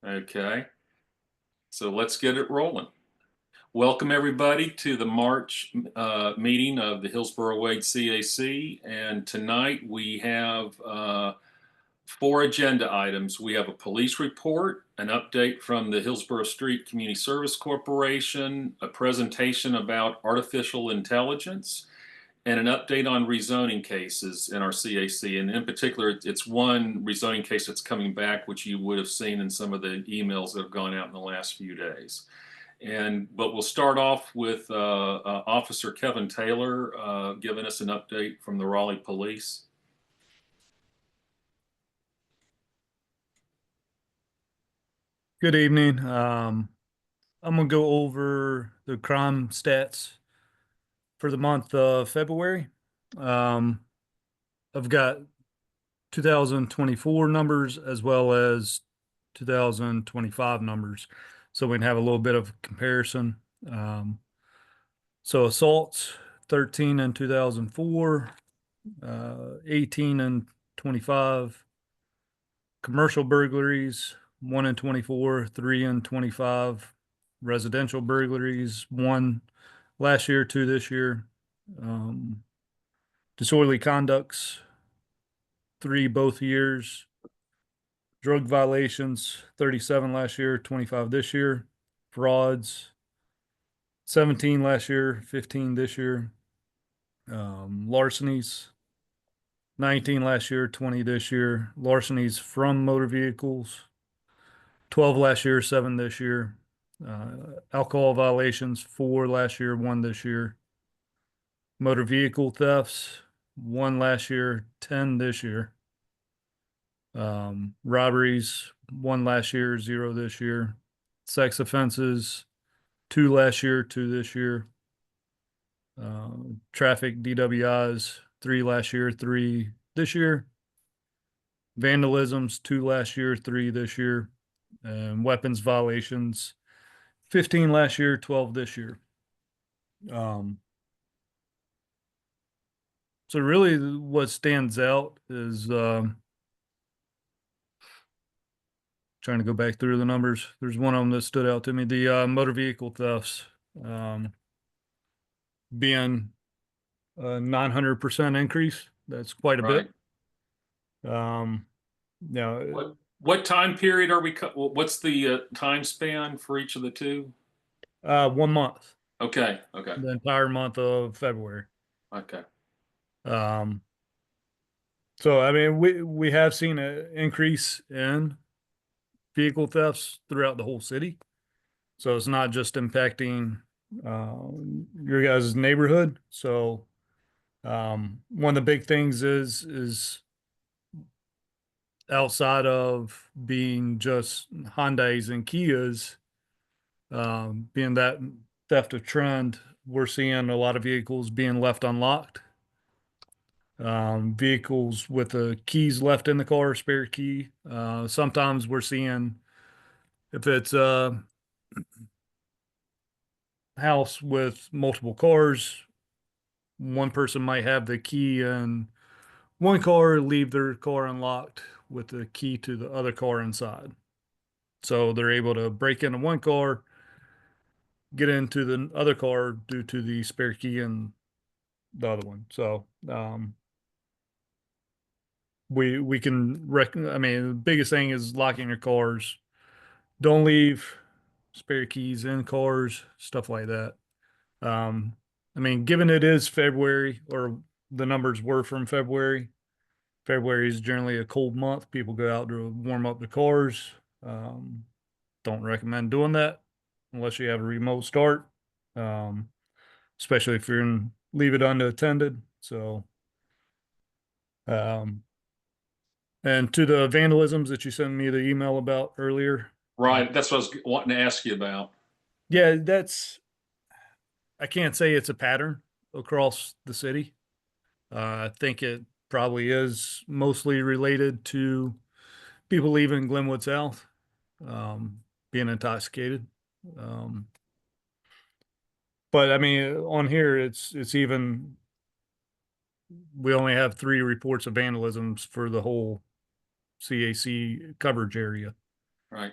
Okay, so let's get it rolling. Welcome everybody to the March meeting of the Hillsborough-Wade CAC. And tonight we have four agenda items. We have a police report, an update from the Hillsborough Street Community Service Corporation, a presentation about artificial intelligence, and an update on rezoning cases in our CAC. And in particular, it's one rezoning case that's coming back, which you would have seen in some of the emails that have gone out in the last few days. But we'll start off with Officer Kevin Taylor giving us an update from the Raleigh Police. Good evening. I'm going to go over the crime stats for the month of February. I've got 2024 numbers as well as 2025 numbers, so we can have a little bit of comparison. So assaults, 13 in 2004, 18 in 25. Commercial burglaries, 1 in 24, 3 in 25. Residential burglaries, 1 last year, 2 this year. Disorderly conducts, 3 both years. Drug violations, 37 last year, 25 this year. Frauds, 17 last year, 15 this year. Larcenies, 19 last year, 20 this year. Larcenies from motor vehicles, 12 last year, 7 this year. Alcohol violations, 4 last year, 1 this year. Motor vehicle thefts, 1 last year, 10 this year. Robberies, 1 last year, 0 this year. Sex offenses, 2 last year, 2 this year. Traffic DWIs, 3 last year, 3 this year. Vandalisms, 2 last year, 3 this year. And weapons violations, 15 last year, 12 this year. So really what stands out is trying to go back through the numbers. There's one of them that stood out to me, the motor vehicle thefts being a 900% increase. That's quite a bit. Now, what time period are we? What's the time span for each of the two? 1 month. Okay. The entire month of February. Okay. So I mean, we have seen an increase in vehicle thefts throughout the whole city. So it's not just impacting your guys' neighborhood. So one of the big things is outside of being just Hyundais and Kias, being that theft of trend, we're seeing a lot of vehicles being left unlocked. Vehicles with the keys left in the car, spare key. Sometimes we're seeing, if it's a house with multiple cars, one person might have the key in one car, leave their car unlocked with the key to the other car inside. So they're able to break into one car, get into the other car due to the spare key in the other one. So we can I mean, the biggest thing is locking your cars. Don't leave spare keys in cars, stuff like that. I mean, given it is February, or the numbers were from February, February is generally a cold month. People go out to warm up the cars. Don't recommend doing that unless you have a remote start, especially if you're in leave it unattended. So, and to the vandalisms that you sent me the email about earlier. Right. That's what I was wanting to ask you about. Yeah, I can't say it's a pattern across the city. I think it probably is mostly related to people leaving Glenwood South, being intoxicated. But I mean, on here, it's even, we only have 3 reports of vandalisms for the whole CAC coverage area. Right.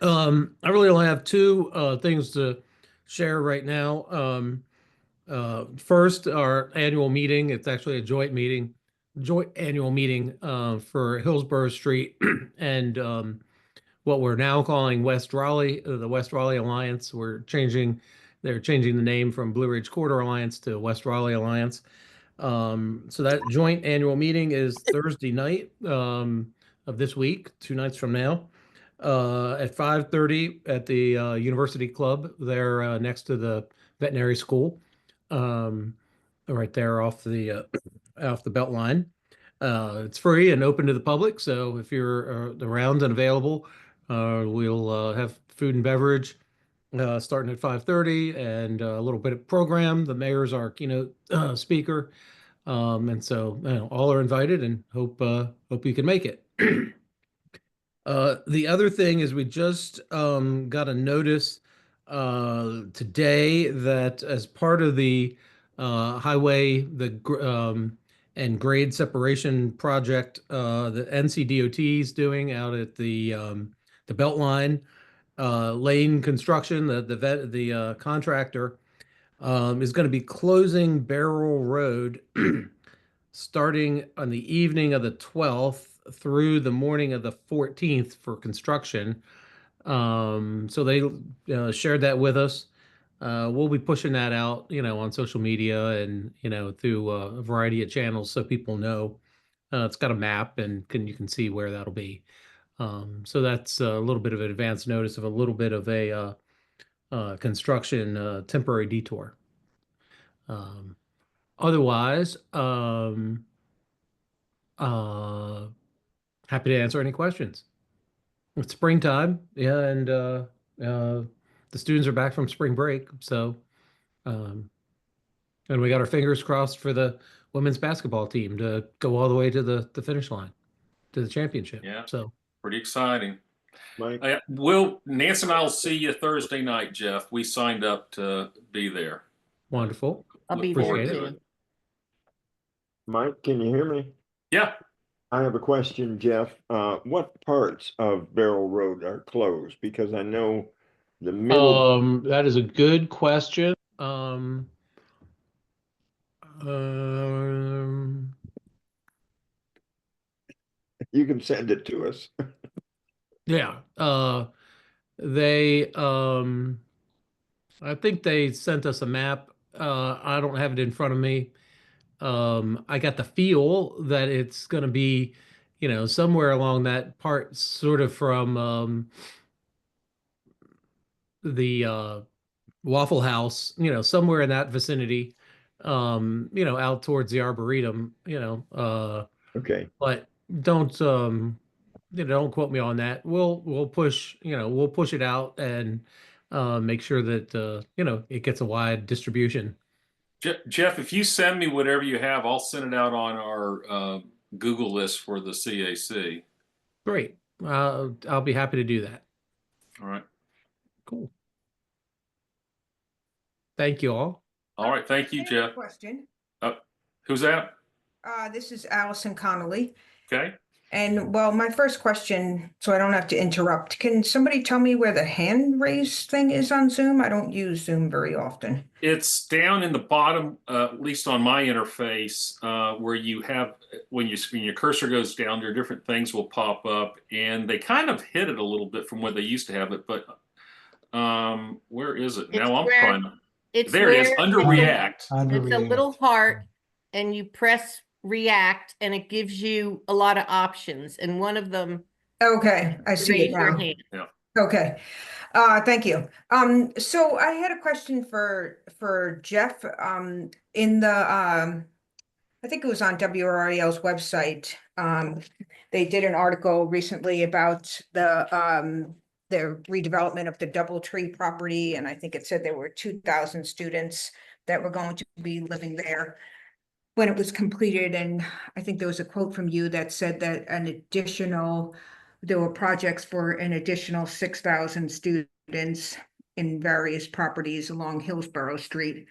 I really only have two things to share right now. First, our annual meeting. It's actually a joint annual meeting for Hillsborough Street and what we're now calling West Raleigh, the West Raleigh Alliance. They're changing the name from Blue Ridge Corridor Alliance to West Raleigh Alliance. So that joint annual meeting is Thursday night of this week, 2 nights from now, at 5:30 at the University Club there next to the veterinary school, right there off the belt line. It's free and open to the public, so if you're around and available, we'll have food and beverage starting at 5:30 and a little bit of program. The mayor's our keynote speaker. And so all are invited and hope you can make it. The other thing is we just got a notice today that as part of the highway and grade separation project the NCDOT is doing out at the Beltline lane construction, the contractor is going to be closing Barrel Road starting on the evening of the 12th through the morning of the 14th for construction. So they shared that with us. We'll be pushing that out, on social media and, through a variety of channels so people know. It's got a map and you can see where that'll be. So that's a little bit of an advance notice of a little bit of a construction temporary detour. Otherwise, happy to answer any questions. It's springtime, yeah, and the students are back from spring break, so and we got our fingers crossed for the women's basketball team to go all the way to the finish line, to the championship. Yeah. So Pretty exciting. Mike, Nancy and I will see you Thursday night, Jeff. We signed up to be there. wonderful. I'll Look be forward there to too. it. Mike, can you hear me? Yeah. I have a question, Jeff. What parts of Barrel Road are closed? Because I know the middle, That is a good question. you can send it to us. Yeah. They I think they sent us a map. I don't have it in front of me. I got the feel that it's going to be, somewhere along that part, sort of from the Waffle House, somewhere in that vicinity, out towards the Arboretum, Okay, but don't quote me on that. We'll push, we'll push it out and make sure that, it gets a wide distribution. Jeff, if you send me whatever you have, I'll send it out on our Google list for the CAC. Great. I'll be happy to do that. All right. Cool. Thank you all. All right. Thank you, I have a Jeff. Question. Who's that? This is Allison Connolly. Okay. And well, my first question, so I don't have to interrupt, can somebody tell me where the hand raise thing is on Zoom? I don't use Zoom very often. It's down in the bottom, at least on my interface, where you have, when your cursor goes down, there are different things will pop up, and they kind of hid it a little bit from where they used to have it, but where is it? Now I'm trying to, It's there it is, where under it's a- React. It's a little heart and you press react and it gives you a lot of options. And one of them, Okay, I see it raise your now. hand. Okay, thank you. So I had a question for Jeff. In the I think it was on WRAL's website. They did an article recently about their redevelopment of the Doubletree property, and I think it said there were 2,000 students that were going to be living there when it was completed. And I think there was a quote from you that said that there were projects for an additional 6,000 students in various properties along Hillsborough Street.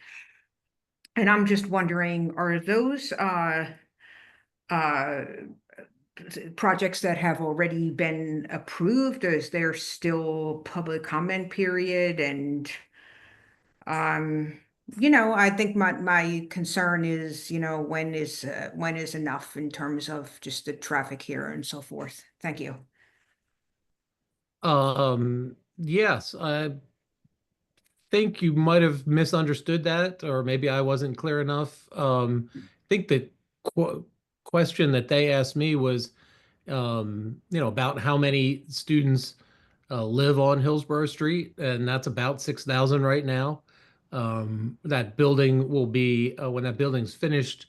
And I'm just wondering, are those projects that have already been approved? Is there still public comment period? And I think my concern is, when is enough in terms of just the traffic here and so forth. Thank you. Yes, I think you might have misunderstood that, or maybe I wasn't clear enough. I think the question that they asked me was, about how many students live on Hillsborough Street, and that's about 6,000 right now. That building will be, when that building's finished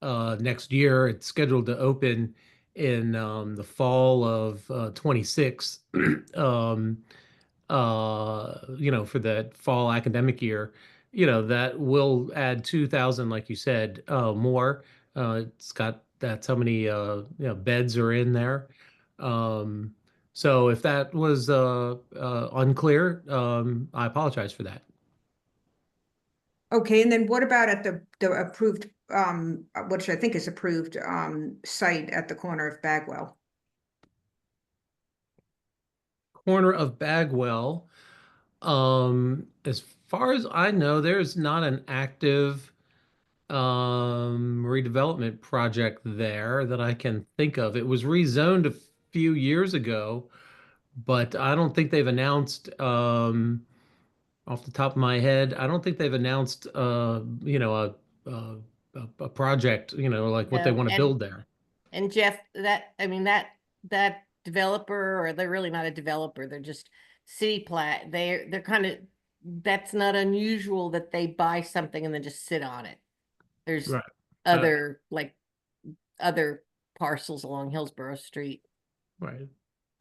next year, it's scheduled to open in the fall of 26. For the fall academic year, that will add 2,000, like you said, more. That's how many, beds are in there. So if that was unclear, I apologize for that. Okay, and then what about at the approved, which I think is approved, site at the corner of Bagwell? Corner of Bagwell. As far as I know, there's not an active redevelopment project there that I can think of. It was rezoned a few years ago, but I don't think they've announced, off the top of my head, I don't think they've announced, a, a project, like what they No, want to build there. And Jeff, that developer, or they're really not a developer, they're just city plat. They're kind of, that's not unusual that they buy something and then just sit on it. There's Right. other parcels along Hillsborough Street. Right.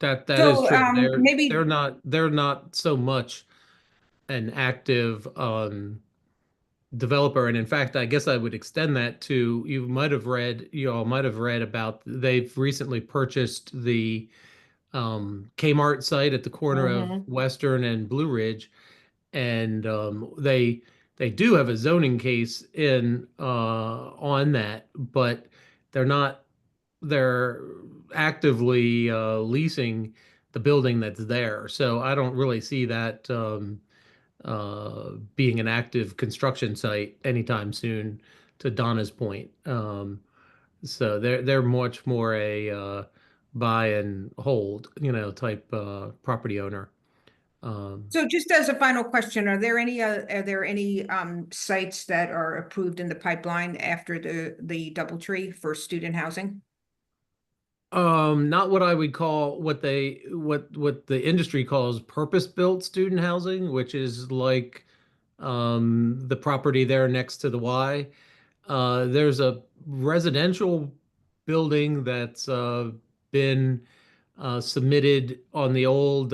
That is So, true. maybe- They're not so much an active developer. And in fact, I guess I would extend that to, you all might have read about, they've recently purchased the Kmart site at the corner of Western and Blue Ridge. And they do have a zoning case in on that, but they're actively leasing the building that's there. So I don't really see that being an active construction site anytime soon, to Donna's point. So they're much more a buy and hold, type property owner. So just as a final question, are there any sites that are approved in the pipeline after the DoubleTree for student housing? Not what I would call, what the industry calls purpose-built student housing, which is like the property there next to the Y. There's a residential building that's been submitted on the old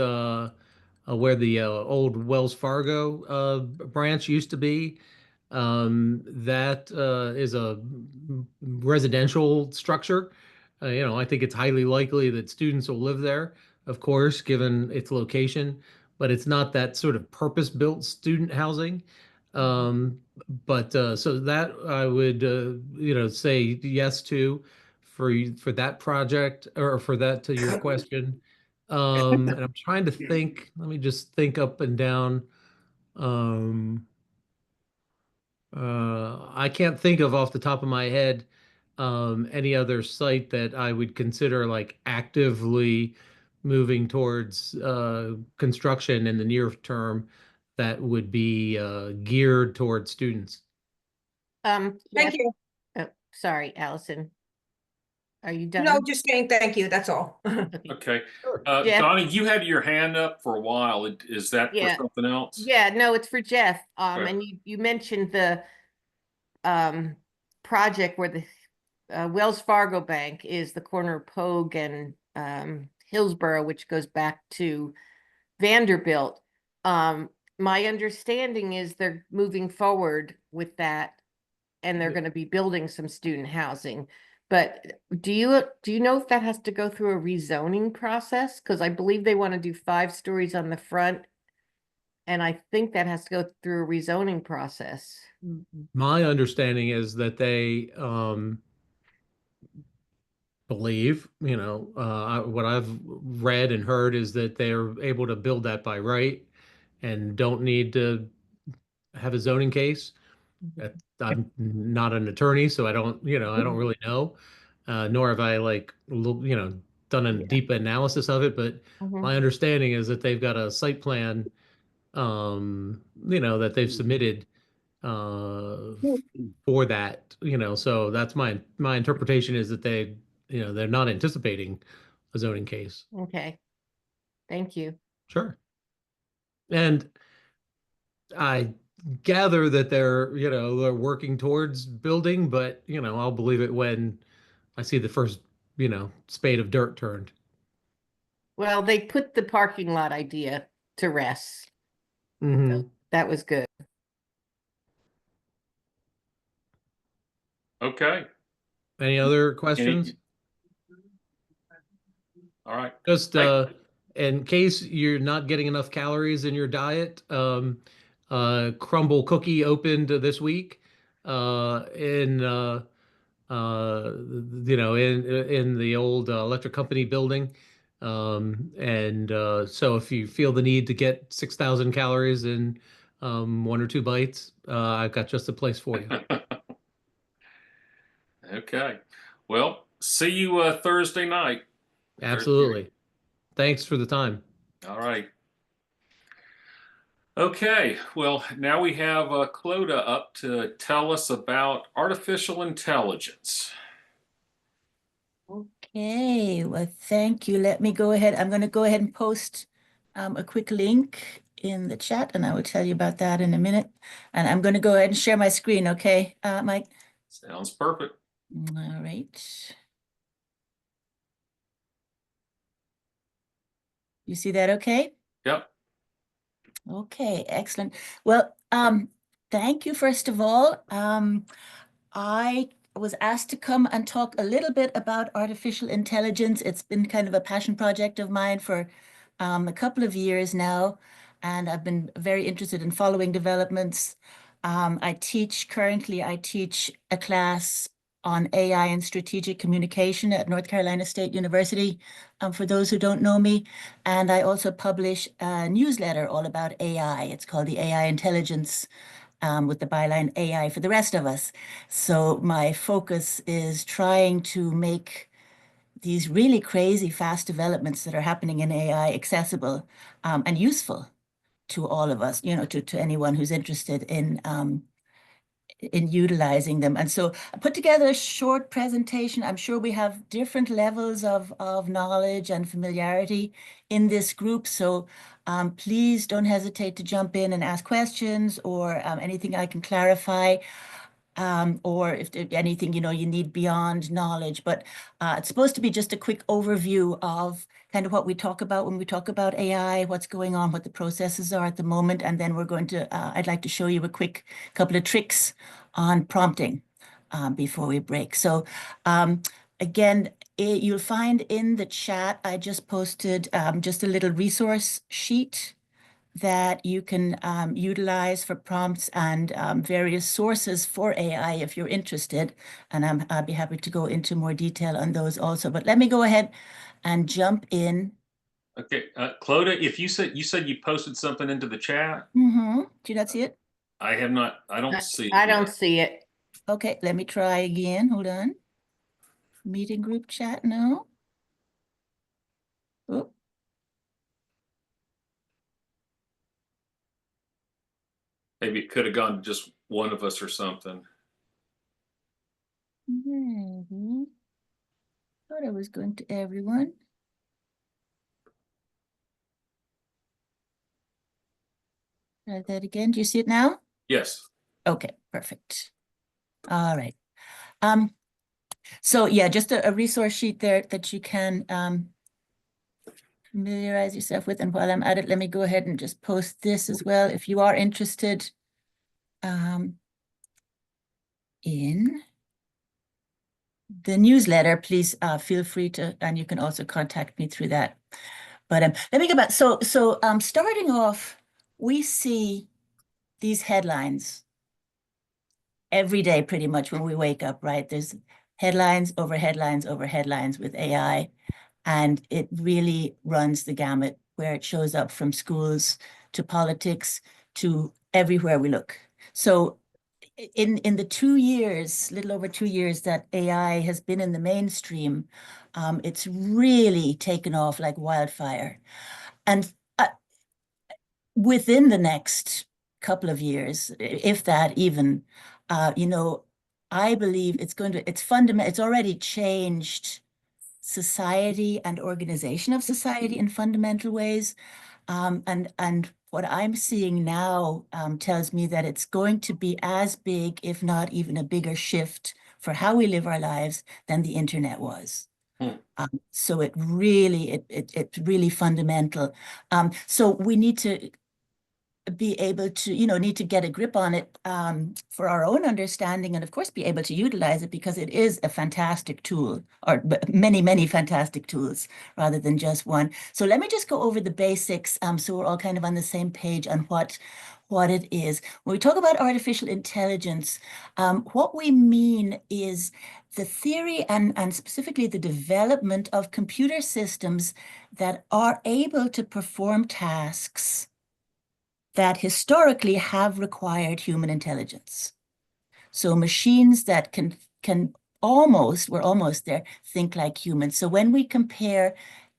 where the old Wells Fargo branch used to be. That is a residential structure. I think it's highly likely that students will live there, of course, given its location, but it's not that sort of purpose-built student housing. But so that I would, say yes to for that project, or for that, to your question. And I'm trying to think, let me just think up and down. I can't think of, off the top of my head, any other site that I would consider like actively moving towards construction in the near term that would be geared towards students. Thank Jeff- you. oh, sorry, Allison. Are you done? No, just saying thank you, that's all. Okay. Jeff? Donnie, you had your hand up for a while. Is that for Yeah. something else? Yeah, no, it's for Jeff. Okay. And you mentioned the project where the Wells Fargo Bank is the corner of Pogue and Hillsborough, which goes back to Vanderbilt. My understanding is they're moving forward with that, and they're going to be building some student housing. But do you know if that has to go through a rezoning process? Because I believe they want to do 5 stories on the front, and I think that has to go through a rezoning process. My understanding is that they believe, what I've read and heard is that they're able to build that by right and don't need to have a zoning case. I'm not an attorney, so I don't really know, nor have I done a deep analysis of it. But Mhm. my understanding is that they've got a site plan, that they've submitted for that, so that's my interpretation is that they're not anticipating a zoning case. Okay, thank you. Sure. And I gather that they're working towards building, but I'll believe it when I see the first, spade of dirt turned. Well, they put the parking lot idea to rest. Mhm. So that was good. Okay. Any other questions? All right. Just Great. in case you're not getting enough calories in your diet, Crumble Cookie opened this week in in the old electric company building. And so if you feel the need to get 6,000 calories in 1 or 2 bites, I've got just the place for you. Okay. Well, see you Thursday night. Absolutely. Thanks for the time. All right. Okay. Well, now we have Clodagh up to tell us about artificial intelligence. Okay, well, thank you. Let me go ahead. I'm going to go ahead and post a quick link in the chat, and I will tell you about that in a minute. And I'm going to go ahead and share my screen, okay, Mike? Sounds perfect. All right. You see that okay? Yep. Okay, excellent. Well, thank you, first of all. I was asked to come and talk a little bit about artificial intelligence. It's been kind of a passion project of mine for a couple of years now, and I've been very interested in following developments. Currently I teach a class on AI and strategic communication at North Carolina State University, for those who don't know me. And I also publish a newsletter all about AI. It's called the AI Intelligence, with the byline AI for the rest of us. So my focus is trying to make these really crazy fast developments that are happening in AI accessible and useful to all of us, to anyone who's interested in utilizing them. And so I put together a short presentation. I'm sure we have different levels of knowledge and familiarity in this group. So please don't hesitate to jump in and ask questions or anything I can clarify. Or if there's anything, you need beyond knowledge. But it's supposed to be just a quick overview of kind of what we talk about when we talk about AI, what's going on, what the processes are at the moment. And then I'd like to show you a quick couple of tricks on prompting before we break. So again, you'll find in the chat, I just posted just a little resource sheet that you can utilize for prompts and various sources for AI if you're interested. And I'll be happy to go into more detail on those also. But let me go ahead and jump in. Okay. Clodagh, if you said you posted something into the chat. Do you not see it? I have not. I don't see it. I don't yet. see it. Okay, let me try again. Hold on. Meeting group chat, no. Oh. Maybe it could have gone to just one of us or something. Thought I was going to everyone. Try that again. Do you see it now? Yes. Okay, perfect. All right. So yeah, just a resource sheet there that you can familiarize yourself with. And while I'm at it, let me go ahead and just post this as well. If you are interested in the newsletter, please feel free to, and you can also contact me through that. But let me go back. So starting off, we see these headlines every day pretty much when we wake up, right? There's headlines over headlines over headlines with AI. And it really runs the gamut where it shows up from schools to politics to everywhere we look. So in the 2 years, little over 2 years that AI has been in the mainstream, it's really taken off like wildfire. And within the next couple of years, if that even, you know, I believe it's already changed society and organization of society in fundamental ways. And what I'm seeing now tells me that it's going to be as big, if not even a bigger shift for how we live our lives than the internet was. So it's really fundamental. So we need to be able to, need to get a grip on it for our own understanding, and of course be able to utilize it, because it is a fantastic tool, or many, many fantastic tools rather than just one. So let me just go over the basics so we're all kind of on the same page on what it is. When we talk about artificial intelligence, what we mean is the theory and specifically the development of computer systems that are able to perform tasks that historically have required human intelligence. So machines that can we're almost there, think like humans. So when we compare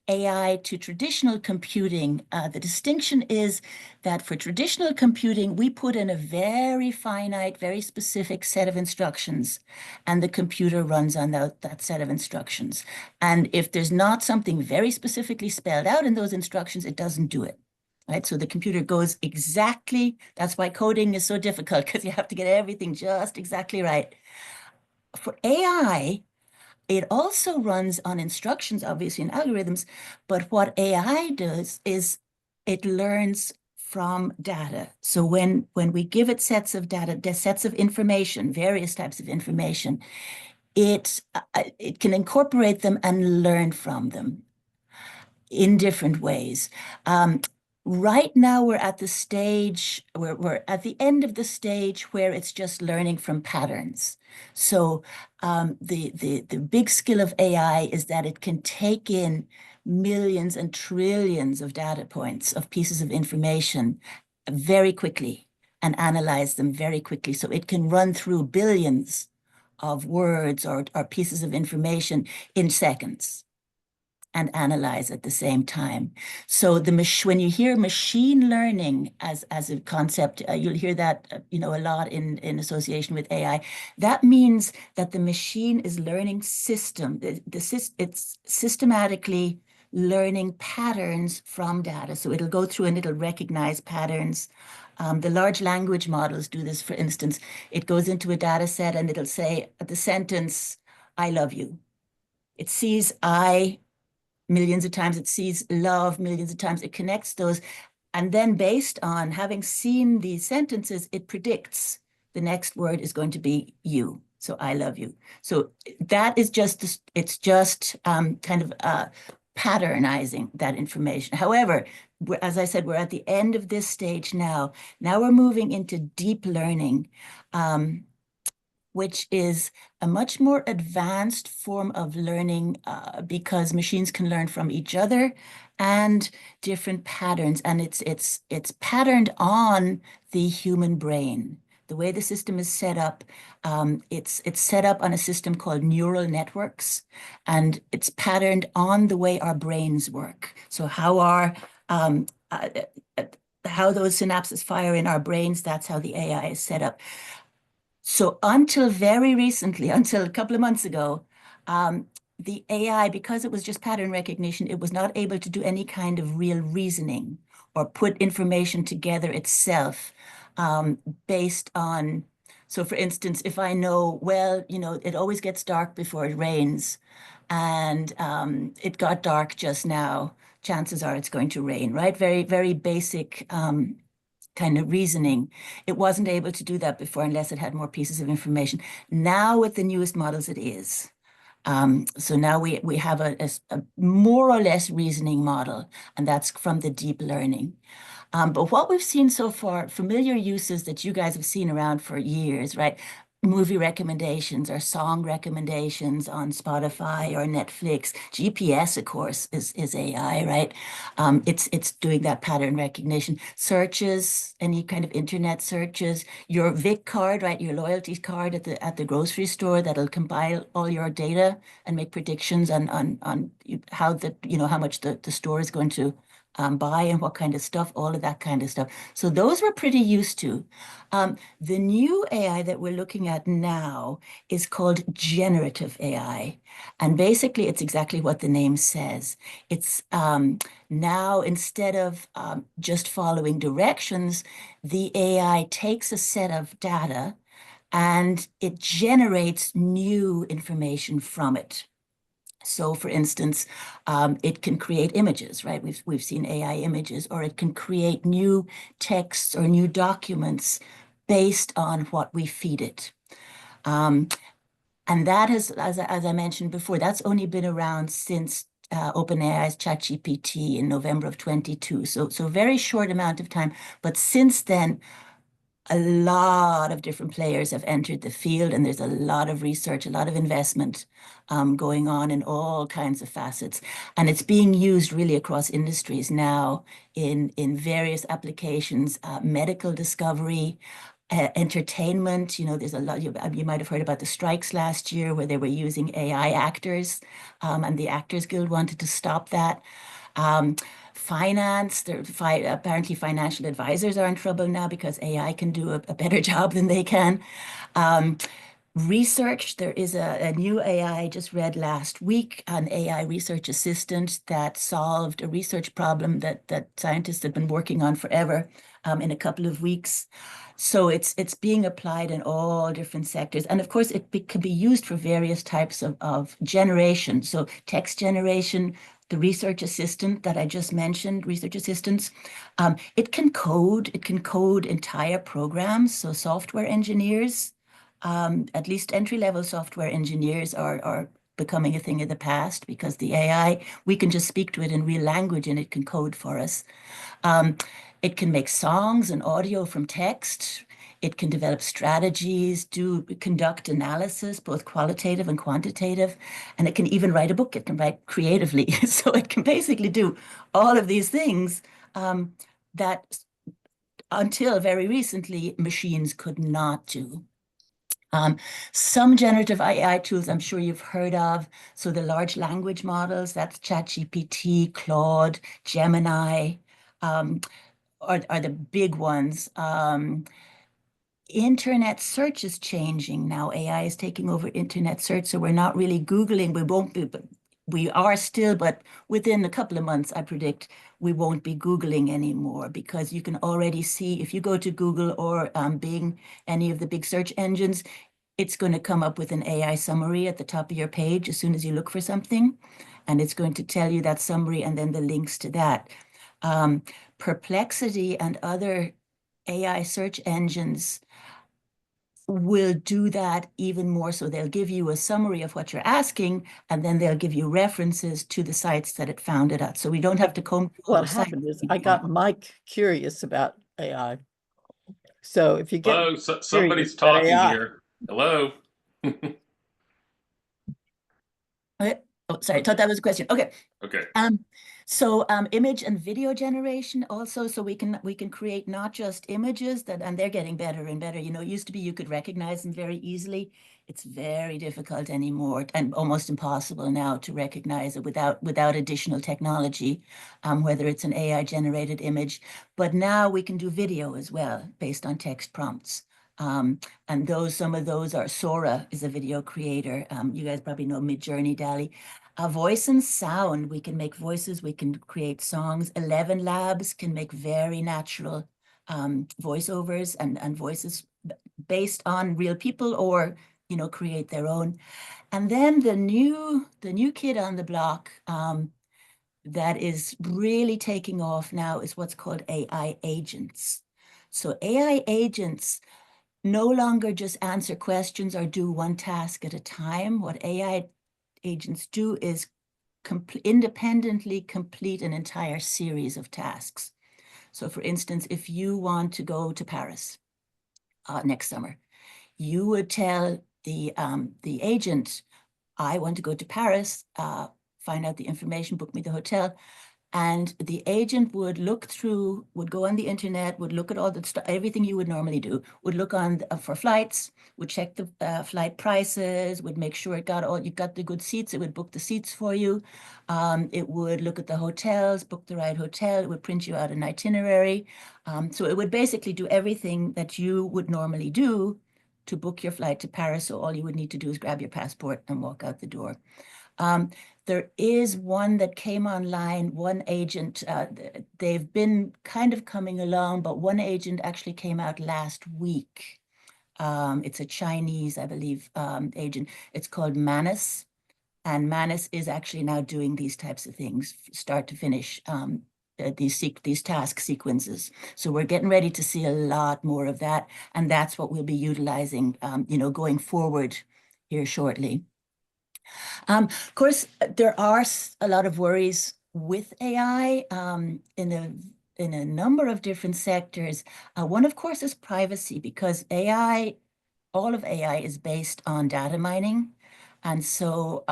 AI to traditional computing, the distinction is that for traditional computing, we put in a very finite, very specific set of instructions, and the computer runs on that set of instructions. And if there's not something very specifically spelled out in those instructions, it doesn't do it. Right? So the computer goes exactly, that's why coding is so difficult, because you have to get everything just exactly right. For AI, it also runs on instructions, obviously, and algorithms, but what AI does is it learns from data. So when we give it sets of data, sets of information, various types of information, it can incorporate them and learn from them in different ways. Right now, we're at the stage, we're at the end of the stage where it's just learning from patterns. So the big skill of AI is that it can take in millions and trillions of data points, of pieces of information very quickly and analyze them very quickly. So it can run through billions of words or pieces of information in seconds and analyze at the same time. So when you hear machine learning as a concept, you'll hear that a lot in association with AI. That means that the machine is learning it's systematically learning patterns from data. So it'll go through and it'll recognize patterns. The large language models do this, for instance. It goes into a data set and it'll say the sentence, "I love you." It sees "I" millions of times, it sees "love" millions of times, it connects those. And then based on having seen these sentences, it predicts the next word is going to be "you." So "I love you." So that is it's just kind of patternizing that information. However, as I said, we're at the end of this stage now. Now we're moving into deep learning, which is a much more advanced form of learning because machines can learn from each other and different patterns. And it's patterned on the human brain. The way the system is set up, it's set up on a system called neural networks, and it's patterned on the way our brains work. So how those synapses fire in our brains, that's how the AI is set up. So until very recently, until a couple of months ago, the AI, because it was just pattern recognition, it was not able to do any kind of real reasoning or put information together itself based on, so for instance, if I know, well, it always gets dark before it rains, and it got dark just now, chances are it's going to rain, right? Very, very basic kind of reasoning. It wasn't able to do that before unless it had more pieces of information. Now with the newest models, it is. So now we have a more or less reasoning model, and that's from the deep learning. But what we've seen so far, familiar uses that you guys have seen around for years, right? movie recommendations or song recommendations on Spotify or Netflix. GPS, of course, is AI, right? It's doing that pattern recognition. Searches, any kind of internet searches, your Vic card, right? Your loyalty card at the grocery store that'll compile all your data and make predictions on how how much the store is going to buy and what kind of stuff, all of that kind of stuff. So those we're pretty used to. The new AI that we're looking at now is called generative AI. And basically, it's exactly what the name says. It's now, instead of just following directions, the AI takes a set of data and it generates new information from it. So, for instance, it can create images, right? We've seen AI images, or it can create new texts or new documents based on what we feed it. And that has, as I mentioned before, that's only been around since OpenAI's ChatGPT in November of 22. So very short amount of time. But since then, a lot of different players have entered the field, and there's a lot of research, a lot of investment going on in all kinds of facets. And it's being used really across industries now in various applications, medical discovery, entertainment. There's a lot, you might have heard about the strikes last year where they were using AI actors, and the Actors Guild wanted to stop that. Finance, apparently financial advisors are in trouble now because AI can do a better job than they can. Research, there is a new AI I just read last week, an AI research assistant that solved a research problem that scientists have been working on forever in a couple of weeks. So it's being applied in all different sectors. And of course, it can be used for various types of generation. So text generation, the research assistant that I just mentioned, research assistants, it can code entire programs. So software engineers, at least entry-level software engineers are becoming a thing of the past, because the AI, we can just speak to it in real language and it can code for us. It can make songs and audio from text. It can develop strategies, conduct analysis, both qualitative and quantitative, and it can even write a book. It can write creatively. So it can basically do all of these things that until very recently, machines could not do. Some generative AI tools I'm sure you've heard of. So the large language models, that's ChatGPT, Claude, Gemini, are the big ones. Internet search is changing now. AI is taking over internet search, so we're not really Googling. We won't be, but we are still, but within a couple of months, I predict we won't be Googling anymore, because you can already see if you go to Google or Bing, any of the big search engines, it's going to come up with an AI summary at the top of your page as soon as you look for something, and it's going to tell you that summary and then the links to that. Perplexity and other AI search engines will do that even more. So they'll give you a summary of what you're asking, and then they'll give you references to the sites that it found it at. So we don't have to comb through all What the sites happened is I anymore. got Mike curious about AI. So if you get Hello, somebody's curious about talking AI. here. Hello. Okay. Oh, sorry, I thought that was a question. Okay. Okay. So image and video generation also, so we can create not just images and they're getting better and better. It used to be you could recognize them very easily. It's very difficult anymore, and almost impossible now to recognize it without additional technology, whether it's an AI generated image. But now we can do video as well based on text prompts. And some of those are, Sora is a video creator. You guys probably know Midjourney, DALL-E. Voice and sound, we can make voices, we can create songs. 11 Labs can make very natural voiceovers and voices based on real people, or create their own. And then the new kid on the block that is really taking off now is what's called AI agents. So AI agents no longer just answer questions or do one task at a time. What AI agents do is independently complete an entire series of tasks. So for instance, if you want to go to Paris next summer, You would tell the agent, I want to go to Paris, find out the information, book me the hotel. And the agent would would go on the internet, would look at all the stuff, everything you would normally do, would look on for flights, would check the flight prices, would make sure you got the good seats, it would book the seats for you. It would look at the hotels, book the right hotel, it would print you out an itinerary. So it would basically do everything that you would normally do to book your flight to Paris. So all you would need to do is grab your passport and walk out the door. There is one that came online, one agent, they've been kind of coming along, but one agent actually came out last week. It's a Chinese, I believe, agent. It's called Manus. And Manus is actually now doing these types of things, start to finish, these task sequences. So we're getting ready to see a lot more of that. And that's what we'll be utilizing, going forward here shortly. Of course, there are a lot of worries with AI in a number of different sectors. One, of course, is privacy, because all of AI is based on data mining. And so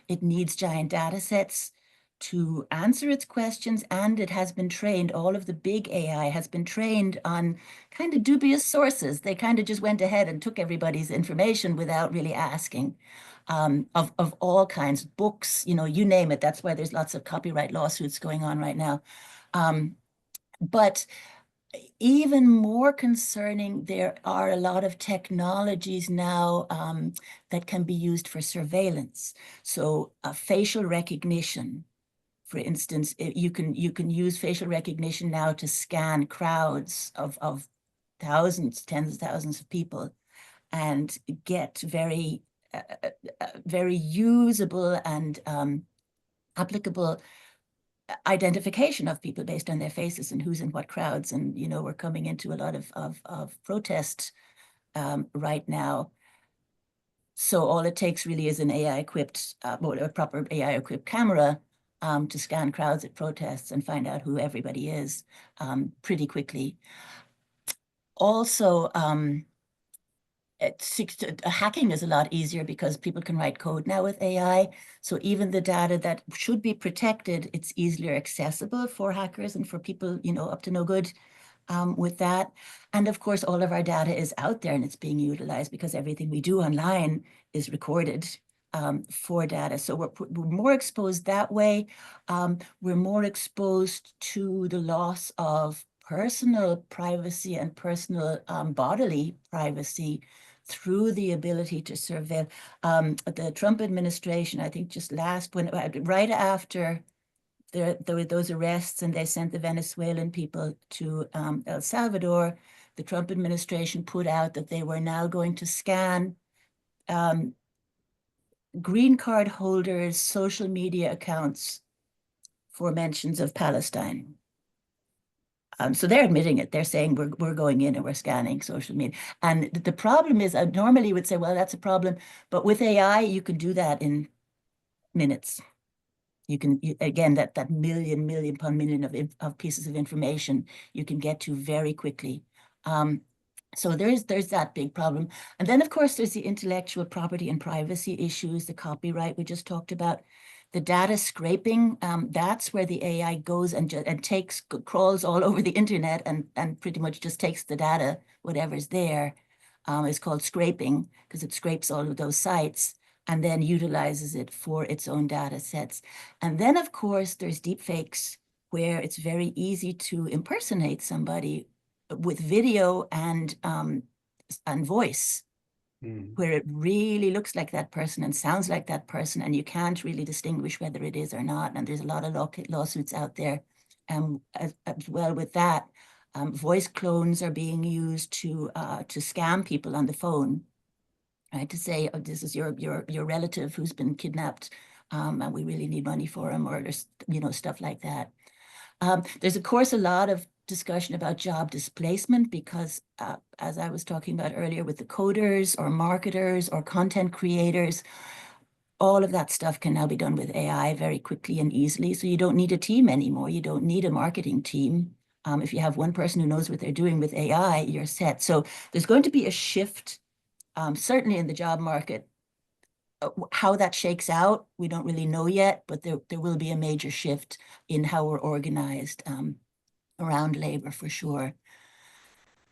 it needs giant data sets to answer its questions, and it has been trained, all of the big AI has been trained on kind of dubious sources. They kind of just went ahead and took everybody's information without really asking. Of all kinds, books, you name it. That's why there's lots of copyright lawsuits going on right now. But even more concerning, there are a lot of technologies now that can be used for surveillance. So facial recognition, for instance, you can use facial recognition now to scan crowds of thousands, tens of thousands of people, and get very usable and applicable identification of people based on their faces and who's in what crowds. And, we're coming into a lot of protest right now. So all it takes really is an AI-equipped, a proper AI-equipped camera to scan crowds at protests and find out who everybody is pretty quickly. Also, hacking is a lot easier because people can write code now with AI. So even the data that should be protected, it's easier accessible for hackers and for people, up to no good with that. And of course, all of our data is out there and it's being utilized because everything we do online is recorded for data. So we're more exposed that way. We're more exposed to the loss of personal privacy and personal bodily privacy through the ability to surveil. The Trump administration, I think just right after there were those arrests and they sent the Venezuelan people to El Salvador, the Trump administration put out that they were now going to scan green card holders' social media accounts for mentions of Palestine. So they're admitting it. They're saying we're going in and we're scanning social media. And the problem is, I normally would say, well, that's a problem. But with AI, you can do that in minutes. You can, again, that million upon million of pieces of information you can get to very quickly. So there's that big problem. And then, of course, there's the intellectual property and privacy issues, the copyright we just talked about. The data scraping, that's where the AI goes and crawls all over the internet and pretty much just takes the data, whatever's there. It's called scraping because it scrapes all of those sites and then utilizes it for its own data sets. And then, of course, there's deepfakes, where it's very easy to impersonate somebody with video and voice. Where it really looks like that person and sounds like that person, and you can't really distinguish whether it is or not. And there's a lot of lawsuits out there as well with that. Voice clones are being used to scam people on the phone, right? To say, oh, this is your relative who's been kidnapped, and we really need money for him, or stuff like that. There's, of course, a lot of discussion about job displacement because, as I was talking about earlier, with the coders or marketers or content creators, all of that stuff can now be done with AI very quickly and easily. So you don't need a team anymore. You don't need a marketing team. If you have one person who knows what they're doing with AI, you're set. So there's going to be a shift certainly in the job market. How that shakes out, we don't really know yet, but there will be a major shift in how we're organized around labor for sure.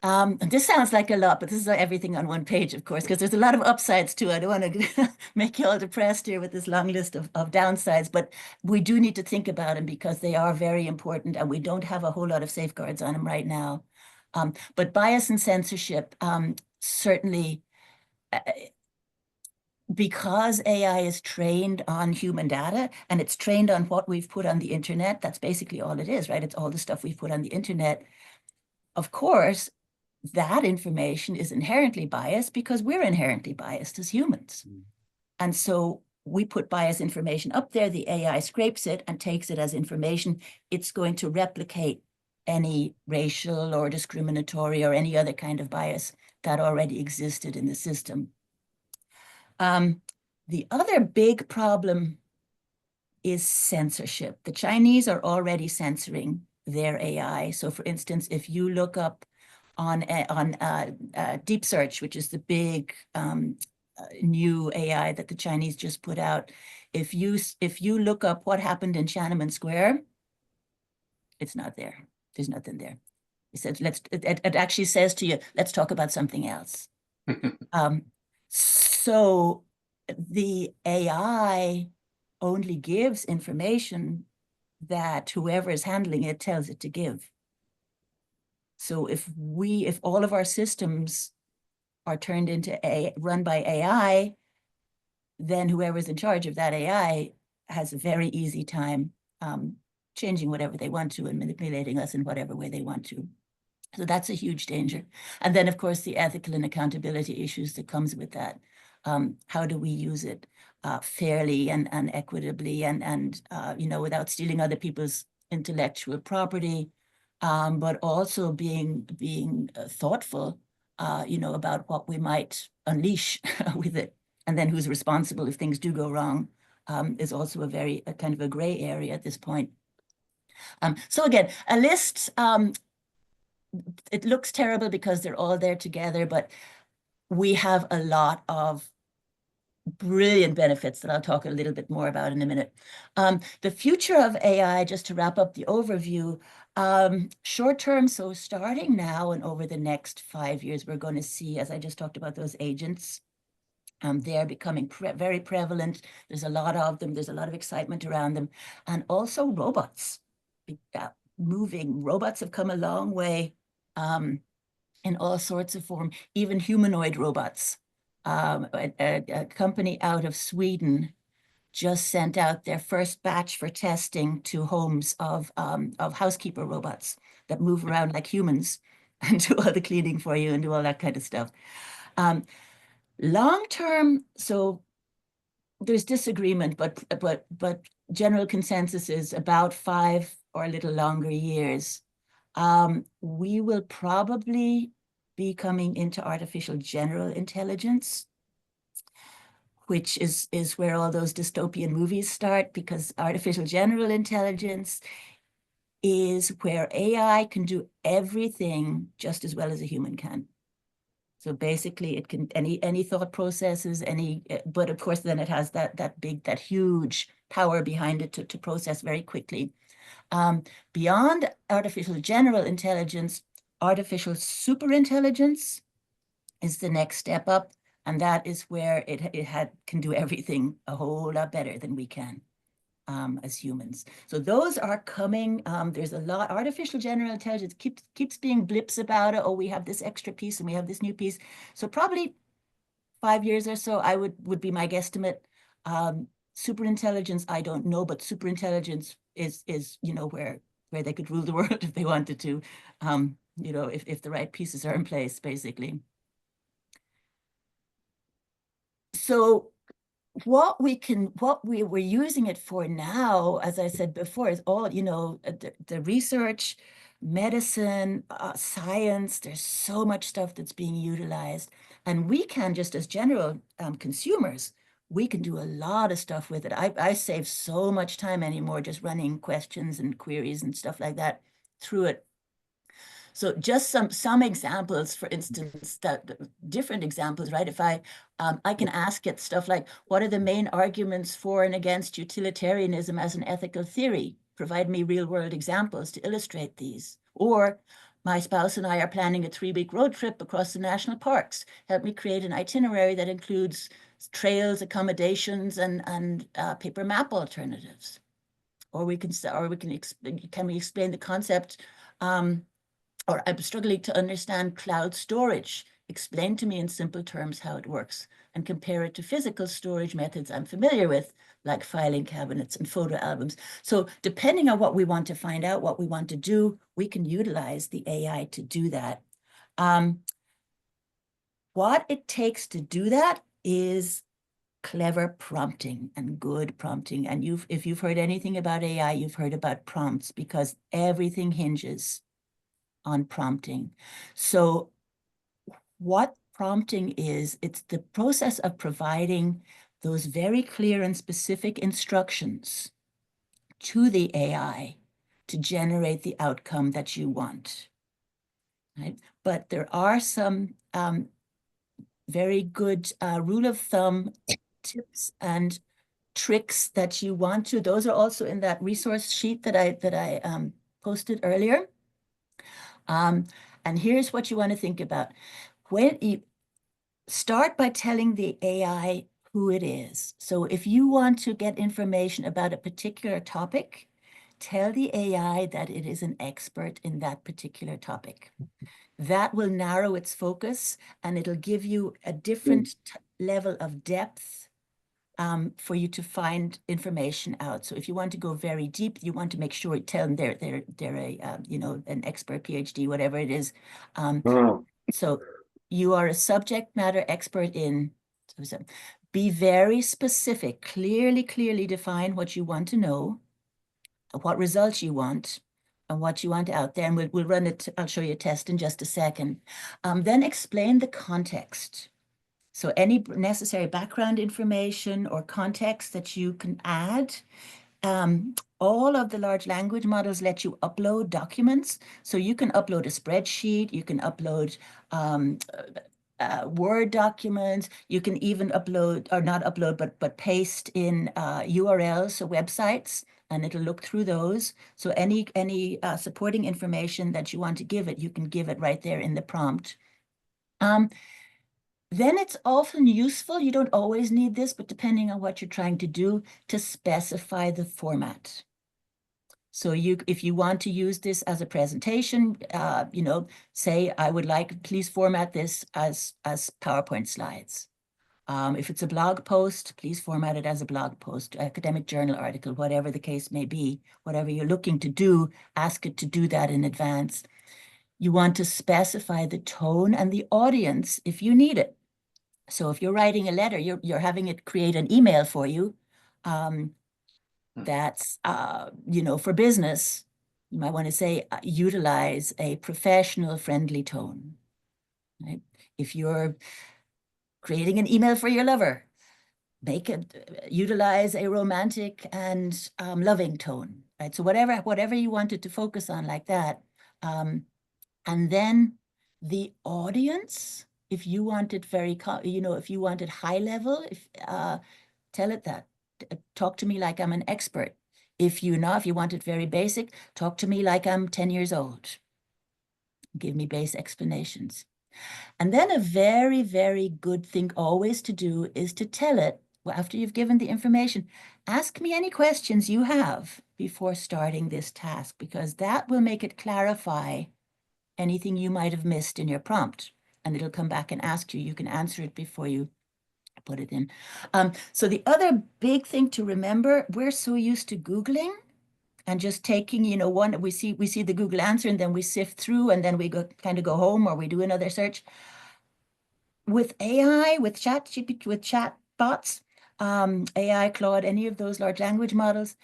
And this sounds like a lot, but this is everything on one page, of course, because there's a lot of upsides too. I don't want to make you all depressed here with this long list of downsides, but we do need to think about them because they are very important and we don't have a whole lot of safeguards on them right now. But bias and censorship, certainly, because AI is trained on human data and it's trained on what we've put on the internet, that's basically all it is, right? It's all the stuff we've put on the internet. Of course, that information is inherently biased because we're inherently biased as humans. And so we put biased information up there, the AI scrapes it and takes it as information. It's going to replicate any racial or discriminatory or any other kind of bias that already existed in the system. The other big problem is censorship. The Chinese are already censoring their AI. So for instance, if you look up on Deep Search, which is the big new AI that the Chinese just put out, if you look up what happened in Tiananmen Square, it's not there. There's nothing there. It says, it actually says to you, let's talk about something else. So the AI only gives information that whoever is handling it tells it to give. So if all of our systems are turned into run by AI, then whoever's in charge of that AI has a very easy time changing whatever they want to and manipulating us in whatever way they want to. So that's a huge danger. And then, of course, the ethical and accountability issues that comes with that. How do we use it fairly and equitably and without stealing other people's intellectual property, but also being thoughtful, about what we might unleash with it. And then who's responsible if things do go wrong is also a kind of a gray area at this point. So again, a list, it looks terrible because they're all there together, but we have a lot of brilliant benefits that I'll talk a little bit more about in a minute. The future of AI, just to wrap up the overview, short term, so starting now and over the next 5 years, we're going to see, as I just talked about, those agents. They're becoming very prevalent. There's a lot of them. There's a lot of excitement around them. And also robots. Moving. Robots have come a long way in all sorts of form, even humanoid robots. A company out of Sweden just sent out their first batch for testing to homes of housekeeper robots that move around like humans and do all the cleaning for you and do all that kind of stuff. Long term, so there's disagreement, but general consensus is about 5 or a little longer years. We will probably be coming into artificial general intelligence, which is where all those dystopian movies start, because artificial general intelligence is where AI can do everything just as well as a human can. So basically it can, any thought processes, but of course then it has that huge power behind it to process very quickly. Beyond artificial general intelligence, artificial superintelligence is the next step up. And that is where it can do everything a whole lot better than we can as humans. So those are coming. There's a lot. Artificial general intelligence keeps being blips about it. Oh, we have this extra piece and we have this new piece. So probably 5 years or so, I would be my guesstimate. Superintelligence, I don't know, but superintelligence is where they could rule the world if they wanted to. If the right pieces are in place, basically. So what we're using it for now, as I said before, is all, the research, medicine, science. There's so much stuff that's being utilized. And we can, just as general consumers, we can do a lot of stuff with it. I save so much time anymore just running questions and queries and stuff like that through it. So just some examples, for instance, different examples, right? If I can ask it stuff like, what are the main arguments for and against utilitarianism as an ethical theory? Provide me real world examples to illustrate these. Or my spouse and I are planning a 3-week road trip across the national parks. Help me create an itinerary that includes trails, accommodations, and paper map alternatives. Or can we explain the concept? Or I'm struggling to understand cloud storage. Explain to me in simple terms how it works and compare it to physical storage methods I'm familiar with, like filing cabinets and photo albums. So depending on what we want to find out, what we want to do, we can utilize the AI to do that. What it takes to do that is clever prompting and good prompting. And if you've heard anything about AI, you've heard about prompts, because everything hinges on prompting. So what prompting is, it's the process of providing those very clear and specific instructions to the AI to generate the outcome that you want, right? But there are some very good rule of thumb tips and tricks that you want to. Those are also in that resource sheet that I posted earlier. And here's what you want to think about. When you start by telling the AI who it is. So if you want to get information about a particular topic, tell the AI that it is an expert in that particular topic. That will narrow its focus, and it'll give you a different level of depth for you to find information out. So if you want to go very deep, you want to make sure you tell them they're a an expert, PhD, whatever it is. So you are a subject matter expert in. So be very specific. Clearly define what you want to know, what results you want, and what you want out there. And we'll run it. I'll show you a test in just a second. Then explain the context. So any necessary background information or context that you can add. All of the large language models let you upload documents. So you can upload a spreadsheet, you can upload Word documents, you can even upload, or not upload, but paste in URLs, so websites, and it'll look through those. So any supporting information that you want to give it, you can give it right there in the prompt. Then it's often useful, you don't always need this, but depending on what you're trying to do, to specify the format. So if you want to use this as a presentation, say, I would like, please format this as PowerPoint slides. If it's a blog post, please format it as a blog post, academic journal article, whatever the case may be, whatever you're looking to do, ask it to do that in advance. You want to specify the tone and the audience if you need it. So if you're writing a letter, you're having it create an email for you. That's, for business, you might want to say, utilize a professional friendly tone, right? If you're creating an email for your lover, utilize a romantic and loving tone, right? So whatever you wanted to focus on like that. And then the audience, if you want it if you want it high level, tell it that. Talk to me like I'm an expert. If you want it very basic, talk to me like I'm 10 years old. Give me base explanations. And then a very, very good thing always to do is to tell it, after you've given the information, ask me any questions you have before starting this task, because that will make it clarify anything you might have missed in your prompt. And it'll come back and ask you. You can answer it before you put it in. So the other big thing to remember, we're so used to Googling and just taking, we see the Google answer and then we sift through and then we go home or we do another search. With AI, with ChatGPT, with chat bots, AI, Claude, any of those large language models,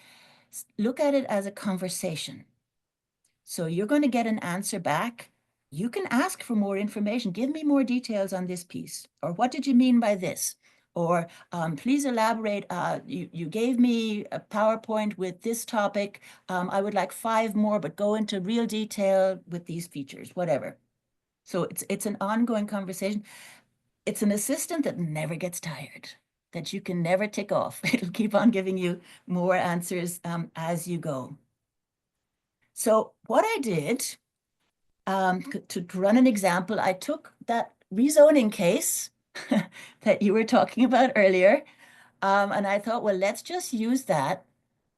look at it as a conversation. So you're going to get an answer back. You can ask for more information. Give me more details on this piece. Or what did you mean by this? Or please elaborate, you gave me a PowerPoint with this topic. I would like 5 more, but go into real detail with these features, whatever. So it's an ongoing conversation. It's an assistant that never gets tired, that you can never tick off. It'll keep on giving you more answers as you go. So what I did, to run an example, I took that rezoning case that you were talking about earlier, and I thought, well, let's just use that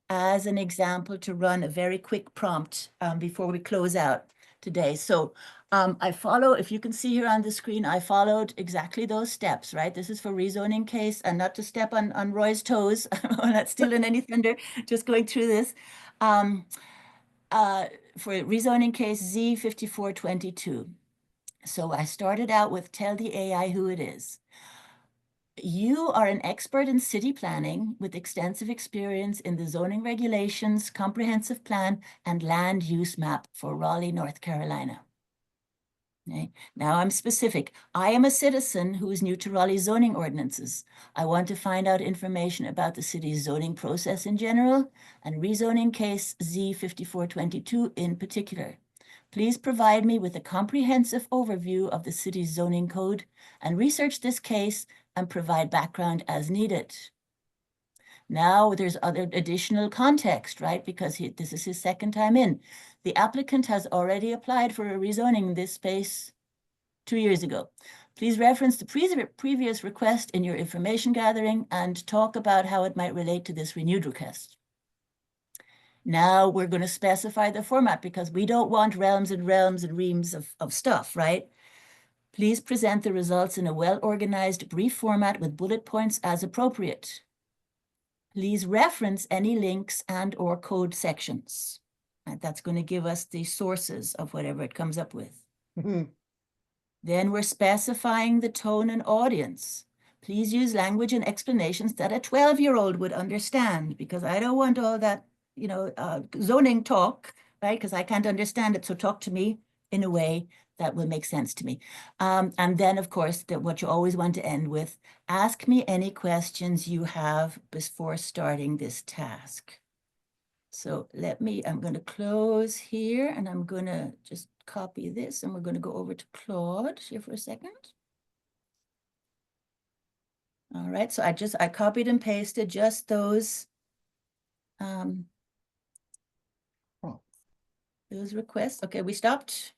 as an example to run a very quick prompt before we close out today. So I follow, if you can see here on the screen, I followed exactly those steps, right? This is for rezoning case, and not to step on Roy's toes. I'm not stealing any thunder, just going through this. For rezoning case Z5422. So I started out with tell the AI who it is. You are an expert in city planning with extensive experience in the zoning regulations, comprehensive plan, and land use map for Raleigh, North Carolina. Okay. Now I'm specific. I am a citizen who is new to Raleigh zoning ordinances. I want to find out information about the city's zoning process in general and rezoning case Z5422 in particular. Please provide me with a comprehensive overview of the city's zoning code and research this case and provide background as needed. Now there's other additional context, right? Because this is his second time in. The applicant has already applied for a rezoning in this space 2 years ago. Please reference the previous request in your information gathering and talk about how it might relate to this renewed request. Now we're going to specify the format because we don't want realms and reams of stuff, right? Please present the results in a well-organized, brief format with bullet points as appropriate. Please reference any links and/or code sections. And that's going to give us the sources of whatever it comes up with. Then we're specifying the tone and audience. Please use language and explanations that a 12-year-old would understand, because I don't want all that, zoning talk, right? Because I can't understand it. So talk to me in a way that will make sense to me. And then, of course, what you always want to end with, ask me any questions you have before starting this task. So I'm going to close here, and I'm going to just copy this, and we're going to go over to Claude here for a second. All right, so I copied and pasted just those requests. Okay, we stopped.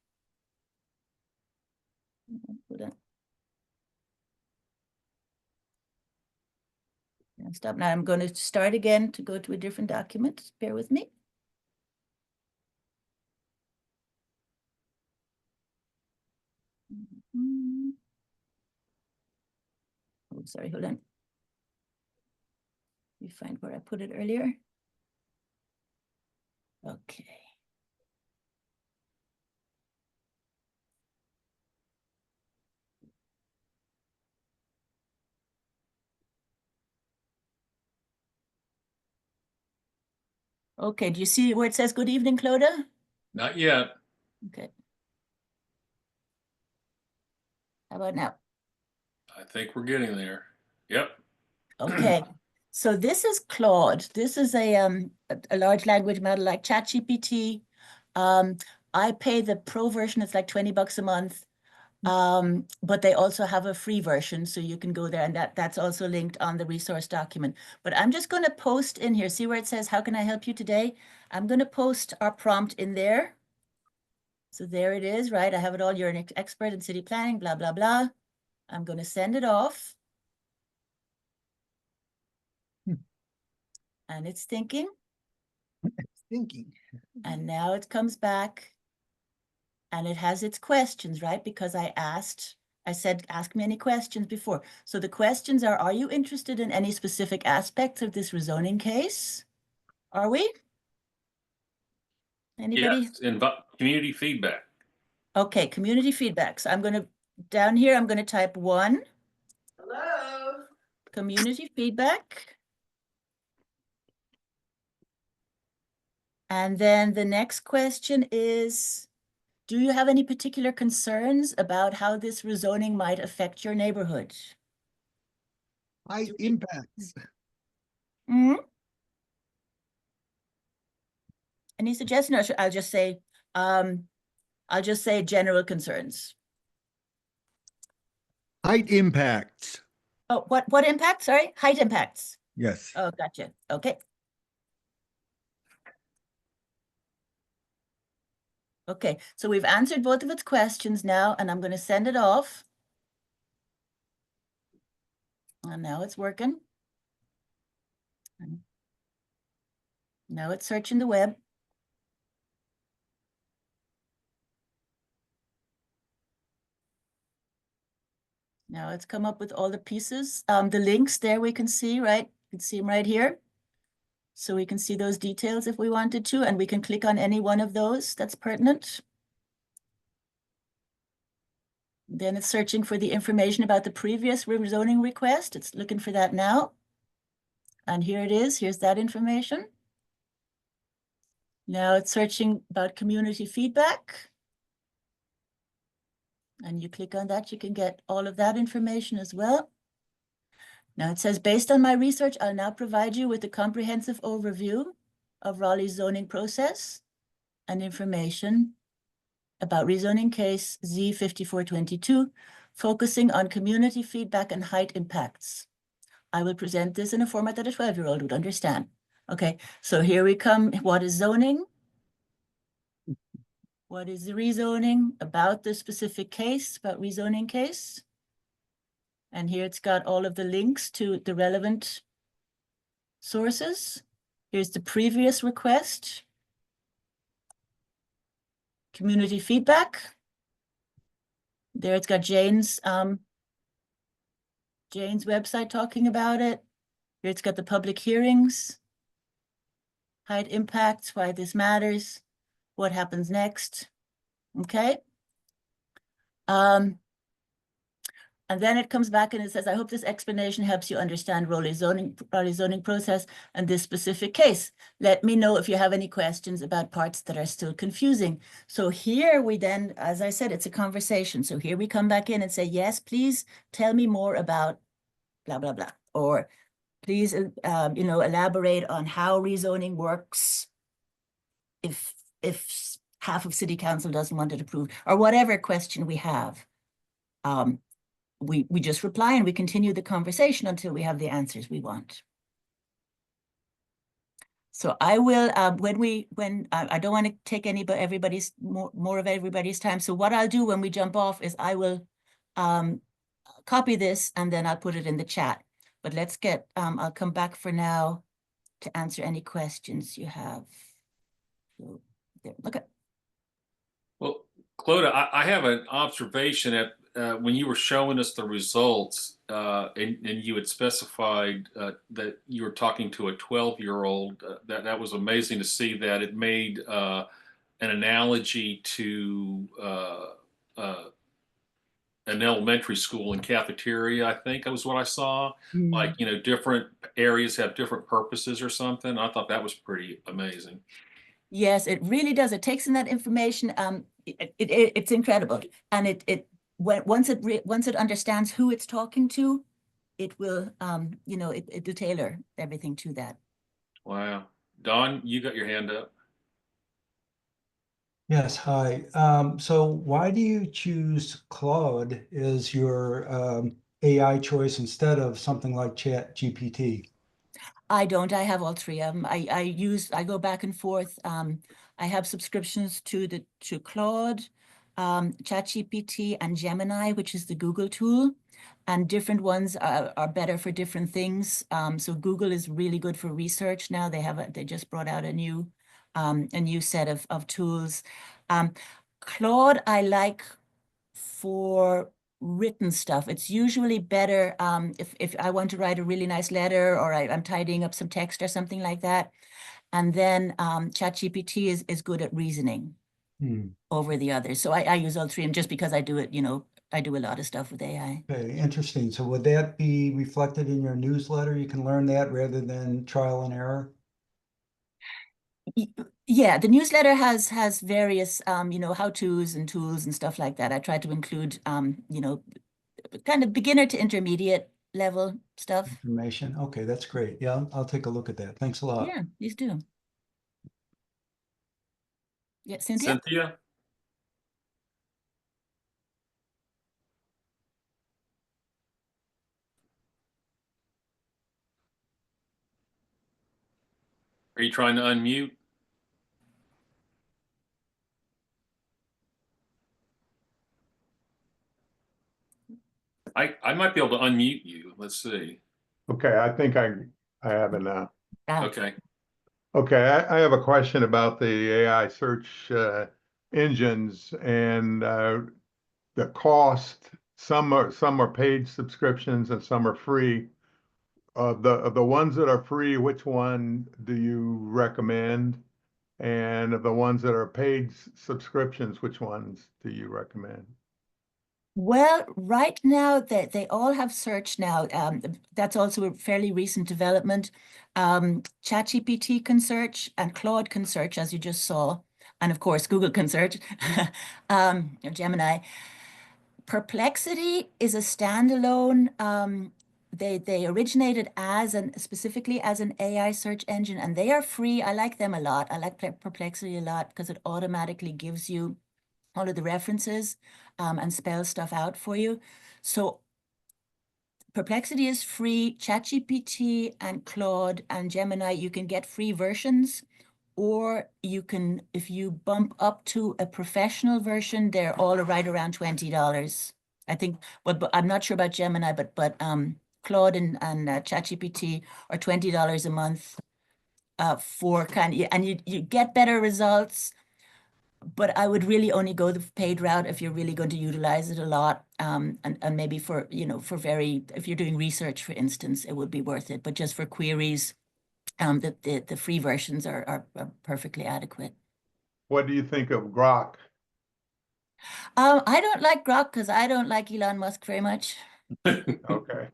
Stop. Now I'm going to start again to go to a different document. Bear with me. Oh, sorry, hold on. Let me find where I put it earlier. Okay. Okay, do you see where it says good evening, Clodagh? Not yet. Okay. How about now? I think we're getting there. Yep. Okay. So this is Claude. This is a large language model like ChatGPT. I pay the pro version. It's like $20 a month. But they also have a free version, so you can go there, and that's also linked on the resource document. But I'm just going to post in here. See where it says, how can I help you today? I'm going to post our prompt in there. So there it is, right? I have it all. You're an expert in city planning, blah, blah, blah. I'm going to send it off. And it's thinking. And now it comes back. And it has its questions, right? Because I said, ask me any questions before. So the questions are you interested in any specific aspects of this rezoning case? Are we? Anybody? Yes, community feedback. Okay, community feedback. So down here, I'm going to type 1. Hello. Community feedback. And then the next question is, do you have any particular concerns about how this rezoning might affect your neighborhood? High impacts. Mhm. Any suggestion, or I'll just say, general concerns. Height impacts. Oh, what impact? Sorry, height impacts. Yes. Oh, gotcha. Okay. Okay, so we've answered both of its questions now, and I'm going to send it off. And now it's working. And now it's searching the web. Now it's come up with all the pieces. The links there we can see, right? You can see them right here. So we can see those details if we wanted to, and we can click on any one of those that's pertinent. Then it's searching for the information about the previous rezoning request. It's looking for that now. And here it is. Here's that information. Now it's searching about community feedback. And you click on that, you can get all of that information as well. Now it says, based on my research, I'll now provide you with a comprehensive overview of Raleigh's zoning process and information about rezoning case Z5422, focusing on community feedback and height impacts. I will present this in a format that a 12-year-old would understand. Okay, so here we come. What is zoning? What is the rezoning about the specific case, about rezoning case? And here it's got all of the links to the relevant sources. Here's the previous request. Community feedback. There it's got Jane's website talking about it. Here it's got the public hearings, height impacts, why this matters, what happens next. Okay. And then it comes back and it says, I hope this explanation helps you understand Raleigh's zoning process and this specific case. Let me know if you have any questions about parts that are still confusing. So here we then, as I said, it's a conversation. So here we come back in and say, yes, please tell me more about blah, blah, blah. Or please, elaborate on how rezoning works if half of city council doesn't want it approved, or whatever question we have. We just reply and we continue the conversation until we have the answers we want. So I will, when I don't want to take everybody's more of everybody's time. So what I'll do when we jump off is I will copy this and then I'll put it in the chat. But let's get, I'll come back for now to answer any questions you have. So there, look at. Well, Claudia, I have an observation at when you were showing us the results, and you had specified that you were talking to a 12-year-old. That was amazing to see that it made an analogy to an elementary school and cafeteria. I think that was what I saw. Like, different areas have different purposes or something. I thought that was pretty amazing. Yes, it really does. It takes in that information. It's incredible, and once it understands who it's talking to, it will it'll tailor everything to that. Wow, Don, you got your hand up. Yes, hi. So why do you choose Claude as your AI choice instead of something like ChatGPT? I don't. I have all three of them. I go back and forth. I have subscriptions to Claude, ChatGPT, and Gemini, which is the Google tool, and different ones are better for different things. So Google is really good for research now. They just brought out a new set of tools. Claude I like for written stuff. It's usually better if I want to write a really nice letter, or I'm tidying up some text or something like that. And then ChatGPT is good at reasoning over the others. So I use all three, and just because I do it, I do a lot of stuff with AI. Okay, interesting. So would that be reflected in your newsletter? You can learn that rather than trial and error? Yeah, the newsletter has various how-tos and tools and stuff like that. I try to include kind of beginner to intermediate level stuff. Information. Okay, that's great. Yeah, I'll take a look at that. Thanks a lot. Yeah, please do. Yeah, Cynthia? Cynthia? Are you trying to unmute? I might be able to unmute you. Let's see. Okay, I think I have it now. Okay. Okay, I have a question about the AI search engines and the cost. Some are paid subscriptions and some are free. Of the ones that are free, which one do you recommend? And of the ones that are paid subscriptions, which ones do you recommend? Well, right now they all have search now. That's also a fairly recent development. ChatGPT can search and Claude can search, as you just saw. And of course, Google can search, or Gemini. Perplexity is a standalone. They originated specifically as an AI search engine, and they are free. I like them a lot. I like Perplexity a lot because it automatically gives you all of the references and spells stuff out for you. So Perplexity is free. ChatGPT and Claude and Gemini, you can get free versions, or you can, if you bump up to a professional version, they're all right around $20. I think, but I'm not sure about Gemini, but Claude and ChatGPT are $20 a month for and you get better results. But I would really only go the paid route if you're really going to utilize it a lot. And maybe for, if you're doing research, for instance, it would be worth it. But just for queries, the free versions are perfectly adequate. What do you think of Grok? I don't like Grok because I don't like Elon Musk very much. Okay.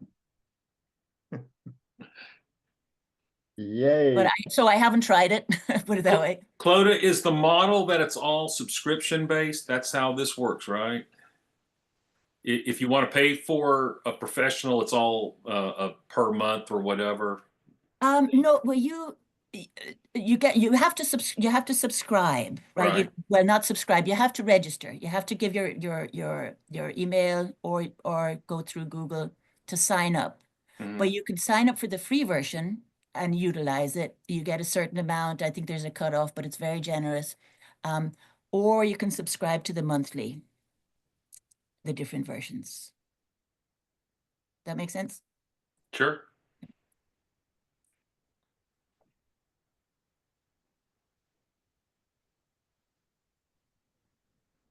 Yay. But so I haven't tried it, put it that way. Clodagh, is the model that it's all subscription based? That's how this works, right? If you want to pay for a professional, it's all per month or whatever. No, well, you have to subscribe, right? Right. Well, not subscribe. You have to register. You have to give your email or go through Google to sign up. But you can sign up for the free version and utilize it. You get a certain amount. I think there's a cutoff, but it's very generous. Or you can subscribe to the monthly, the different versions. That make sense? Sure.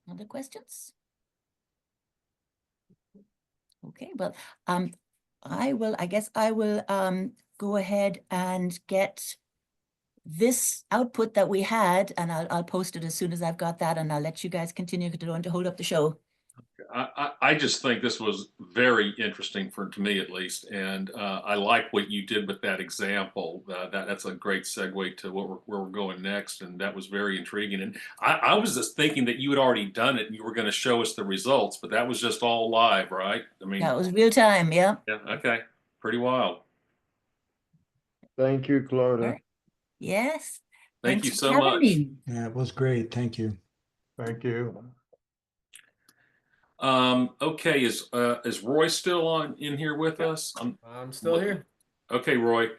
Other questions? Okay, well, I guess I will go ahead and get this output that we had, and I'll post it as soon as I've got that, and I'll let you guys continue to hold up the show. I just think this was very interesting to me at least, and I like what you did with that example. That's a great segue to where we're going next, and that was very intriguing. And I was just thinking that you had already done it and you were going to show us the results, but that was just all live, right? I mean, That was real time, yeah. Yeah. Okay. Pretty wild. Thank you, Clodagh. Right. Yes. Thank Thanks you for so having much. me. Yeah, it was great. Thank you. Thank you. Okay, is Roy still in here with us? I'm still here. Okay, Roy.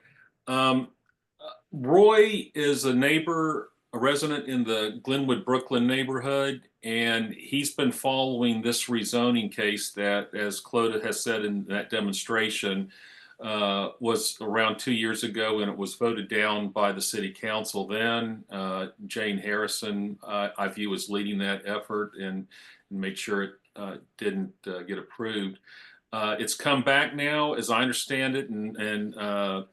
Roy is a neighbor, a resident in the Glenwood, Brooklyn neighborhood, and he's been following this rezoning case that, as Clodagh has said in that demonstration, was around 2 years ago, and it was voted down by the city council then. Jane Harrison, I view, as leading that effort and made sure it didn't get approved. It's come back now, as I understand it, and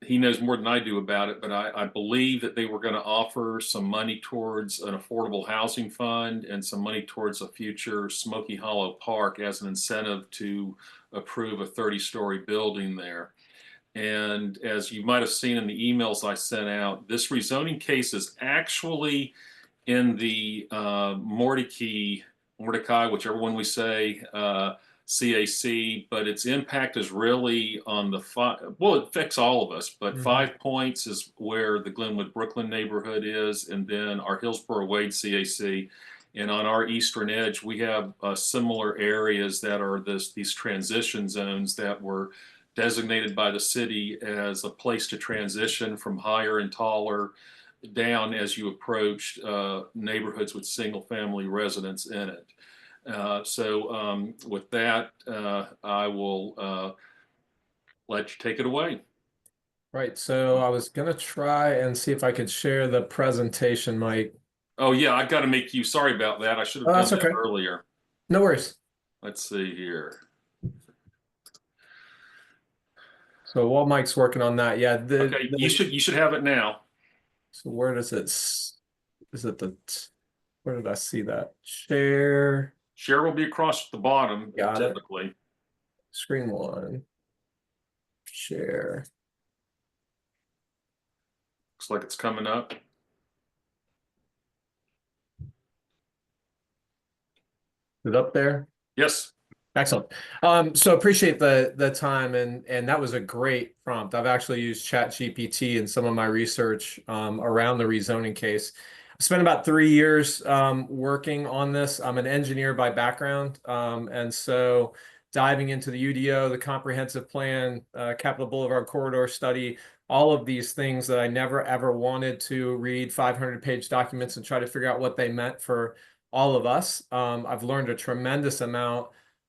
he knows more than I do about it, but I believe that they were going to offer some money towards an affordable housing fund and some money towards a future Smoky Hollow Park as an incentive to approve a 30-story building there. And as you might have seen in the emails I sent out, this rezoning case is actually in the Mordecai, whichever one we say, CAC, but its impact is really on the well, it affects all of us, but 5 Points is where the Glenwood Brooklyn neighborhood is, and then our Hillsborough-Wade CAC. And on our eastern edge, we have similar areas that are these transition zones that were designated by the city as a place to transition from higher and taller down as you approached neighborhoods with single family residents in it. So with that, I will let you take it away. Right, so I was gonna try and see if I could share the presentation, Mike. Oh yeah, I got to make you, sorry about that. I should have Oh, done that's that okay. earlier. No worries. Let's see here. So while Mike's working on that, yeah, Okay, you should have it now. So where does it, is it where did I see that? Share. Share will be across the bottom, Got it. typically. Screen one. Share. Looks like it's coming up. Is it up there? Yes. Excellent. So appreciate the time, and that was a great prompt. I've actually used ChatGPT in some of my research around the rezoning case. I spent about 3 years working on this. I'm an engineer by background, and so diving into the UDO, the comprehensive plan, Capitol Boulevard corridor study, all of these things that I never ever wanted to read 500-page documents and try to figure out what they meant for all of us. I've learned a tremendous amount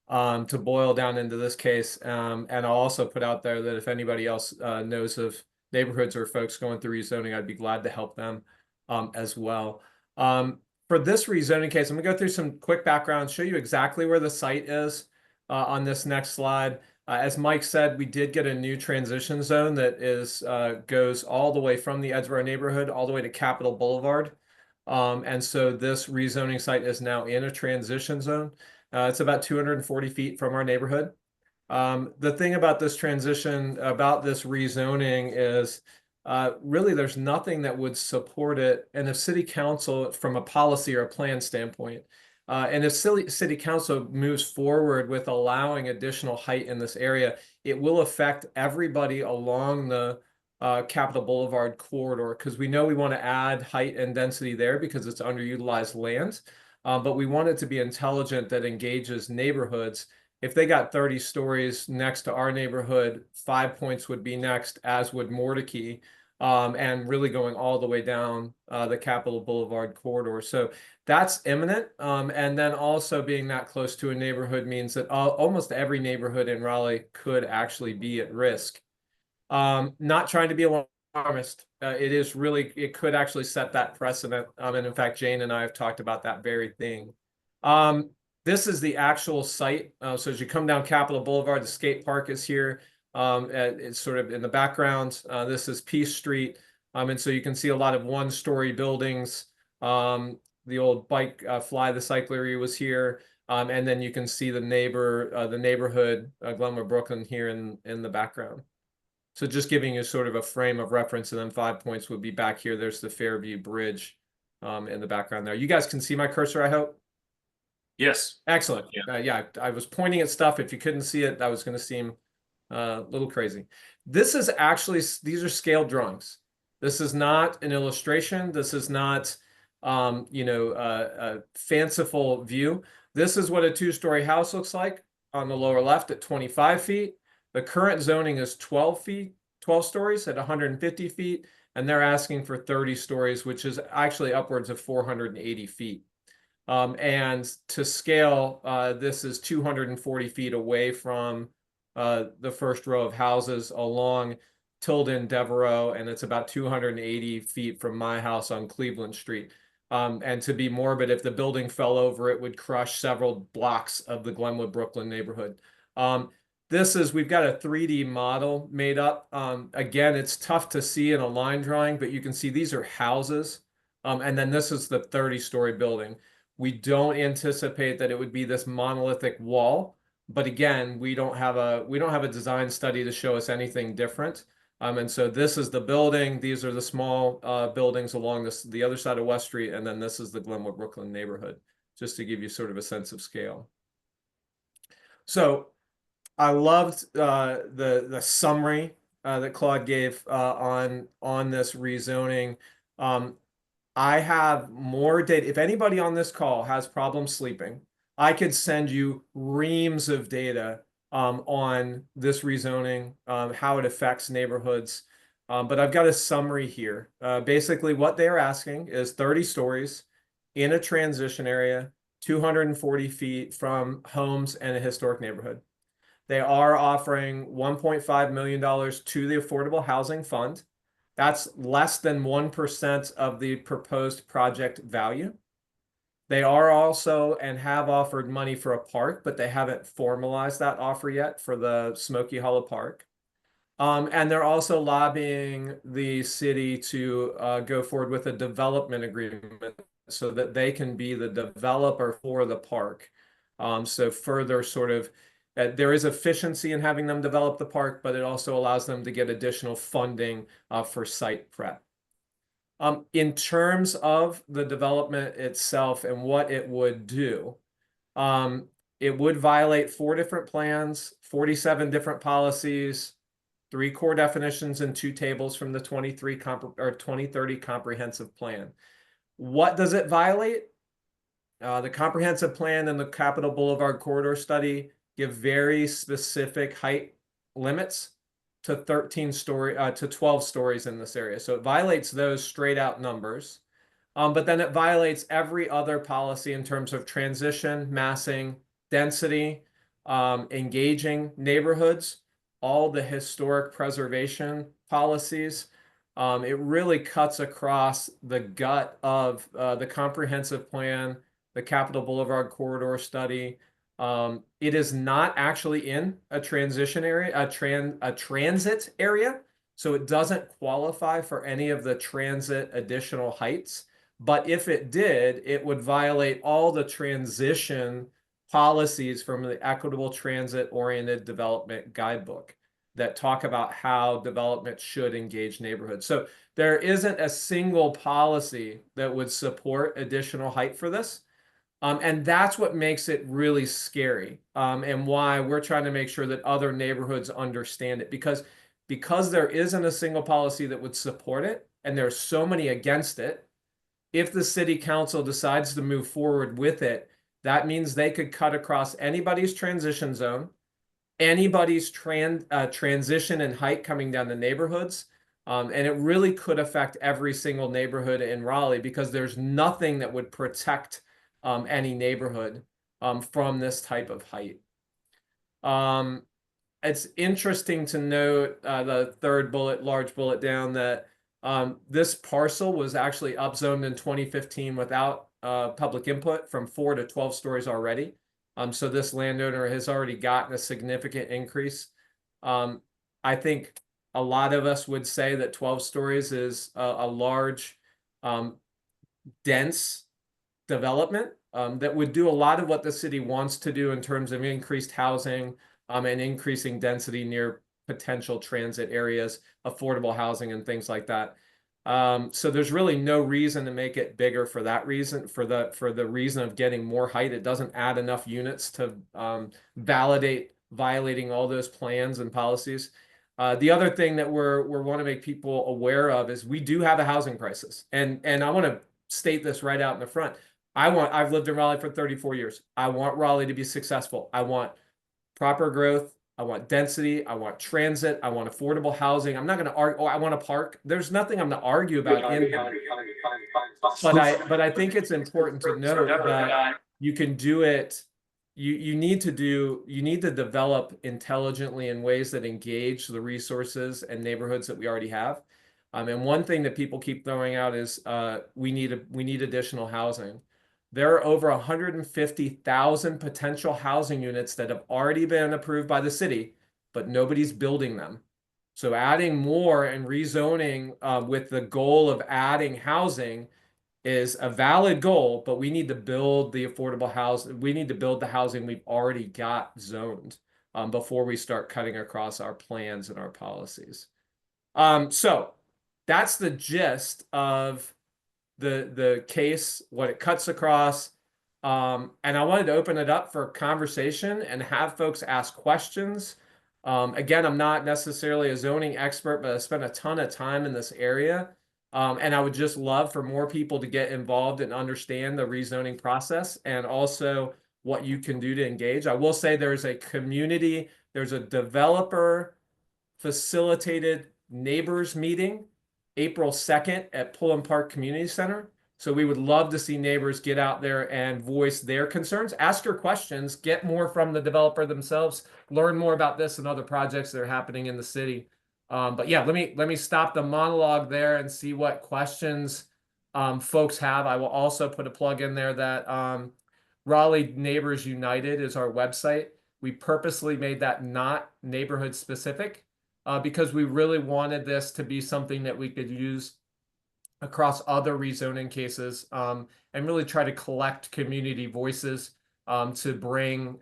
to boil down into this case. And I'll also put out there that if anybody else knows of neighborhoods or folks going through rezoning, I'd be glad to help them as well. For this rezoning case, I'm gonna go through some quick background, show you exactly where the site is on this next slide. As Mike said, we did get a new transition zone that is goes all the way from the Edgeboro neighborhood all the way to Capitol Boulevard. And so this rezoning site is now in a transition zone. It's about 240 feet from our neighborhood. The thing about this transition, about this rezoning is really there's nothing that would support it. And if city council, from a policy or a plan standpoint, and if city council moves forward with allowing additional height in this area, it will affect everybody along the Capitol Boulevard corridor, because we know we want to add height and density there because it's underutilized land. But we want it to be intelligent that engages neighborhoods. If they got 30 stories next to our neighborhood, 5 Points would be next, as would Mordecai, and really going all the way down the Capitol Boulevard corridor. So that's imminent. And then also being that close to a neighborhood means that almost every neighborhood in Raleigh could actually be at risk. Not trying to be alarmist. It is really, it could actually set that precedent. And in fact, Jane and I have talked about that very thing. This is the actual site. So as you come down Capitol Boulevard, the skate park is here. It's sort of in the background. This is Peace Street. And so you can see a lot of one-story buildings. The old bike fly the cyclery was here. And then you can see the neighborhood, Glenwood Brooklyn here in the background. So just giving you sort of a frame of reference, and then 5 Points would be back here. There's the Fairview Bridge in the background there. You guys can see my cursor, I hope? Yes. Excellent. Yeah, I was pointing at stuff. If you couldn't see it, that was going to seem a little crazy. This is actually, these are scale drawings. This is not an illustration. This is not, a fanciful view. This is what a two-story house looks like on the lower left at 25 feet. The current zoning is 12 stories at 150 feet, and they're asking for 30 stories, which is actually upwards of 480 feet. And to scale, this is 240 feet away from the first row of houses along Tilden, Devereaux, and it's about 280 feet from my house on Cleveland Street. And to be morbid, if the building fell over, it would crush several blocks of the Glenwood Brooklyn neighborhood. We've got a 3D model made up. Again, it's tough to see in a line drawing, but you can see these are houses. And then this is the 30-story building. We don't anticipate that it would be this monolithic wall, but again, we don't have a design study to show us anything different. And so this is the building. These are the small buildings along the other side of West Street, and then this is the Glenwood Brooklyn neighborhood, just to give you sort of a sense of scale. So I loved the summary that Claude gave on this rezoning. I have more data. If anybody on this call has problems sleeping, I could send you reams of data on this rezoning, how it affects neighborhoods. But I've got a summary here. Basically, what they're asking is 30 stories in a transition area, 240 feet from homes and a historic neighborhood. They are offering $1.5 million to the Affordable Housing Fund. That's less than 1% of the proposed project value. They are also and have offered money for a park, but they haven't formalized that offer yet for the Smoky Hollow Park. And they're also lobbying the city to go forward with a development agreement so that they can be the developer for the park. So further sort of, there is efficiency in having them develop the park, but it also allows them to get additional funding for site prep. In terms of the development itself and what it would do, it would violate 4 different plans, 47 different policies, 3 core definitions, and 2 tables from the 2030 comprehensive plan. What does it violate? The comprehensive plan and the Capitol Boulevard corridor study give very specific height limits to 12 stories in this area. So it violates those straight out numbers. But then it violates every other policy in terms of transition, massing, density, engaging neighborhoods, all the historic preservation policies. It really cuts across the gut of the comprehensive plan, the Capitol Boulevard corridor study. It is not actually in a transition area, a transit area, so it doesn't qualify for any of the transit additional heights. But if it did, it would violate all the transition policies from the Equitable Transit Oriented Development Guidebook that talk about how development should engage neighborhoods. So there isn't a single policy that would support additional height for this. And that's what makes it really scary, and why we're trying to make sure that other neighborhoods understand it, because there isn't a single policy that would support it, and there's so many against it. If the city council decides to move forward with it, that means they could cut across anybody's transition zone, anybody's transition and height coming down the neighborhoods. And it really could affect every single neighborhood in Raleigh, because there's nothing that would protect any neighborhood from this type of height. It's interesting to note the third bullet, large bullet down, that this parcel was actually upzoned in 2015 without public input from 4 to 12 stories already. So this landowner has already gotten a significant increase. I think a lot of us would say that 12 stories is a large, dense development that would do a lot of what the city wants to do in terms of increased housing and increasing density near potential transit areas, affordable housing, and things like that. So there's really no reason to make it bigger for that reason, for the reason of getting more height. It doesn't add enough units to validate violating all those plans and policies. The other thing that we want to make people aware of is we do have a housing crisis, and I want to state this right out in the front. I've lived in Raleigh for 34 years. I want Raleigh to be successful. I want proper growth. I want density. I want transit. I want affordable housing. I'm not going to argue. Oh, I want a park. There's nothing I'm going to argue about in there. But I think it's important to note that you can do it. You need to develop intelligently in ways that engage the resources and neighborhoods that we already have. And one thing that people keep throwing out is we need additional housing. There are over 150,000 potential housing units that have already been approved by the city, but nobody's building them. So adding more and rezoning with the goal of adding housing is a valid goal, but we need to build the affordable housing. We need to build the housing we've already got zoned before we start cutting across our plans and our policies. So that's the gist of the case, what it cuts across. And I wanted to open it up for conversation and have folks ask questions. Again, I'm not necessarily a zoning expert, but I spent a ton of time in this area. And I would just love for more people to get involved and understand the rezoning process and also what you can do to engage. I will say there's a community, there's a developer facilitated neighbors meeting April 2nd at Pullen Park Community Center. So we would love to see neighbors get out there and voice their concerns, ask your questions, get more from the developer themselves, learn more about this and other projects that are happening in the city. But yeah, let me stop the monologue there and see what questions folks have. I will also put a plug in there that Raleigh Neighbors United is our website. We purposely made that not neighborhood specific because we really wanted this to be something that we could use across other rezoning cases and really try to collect community voices to bring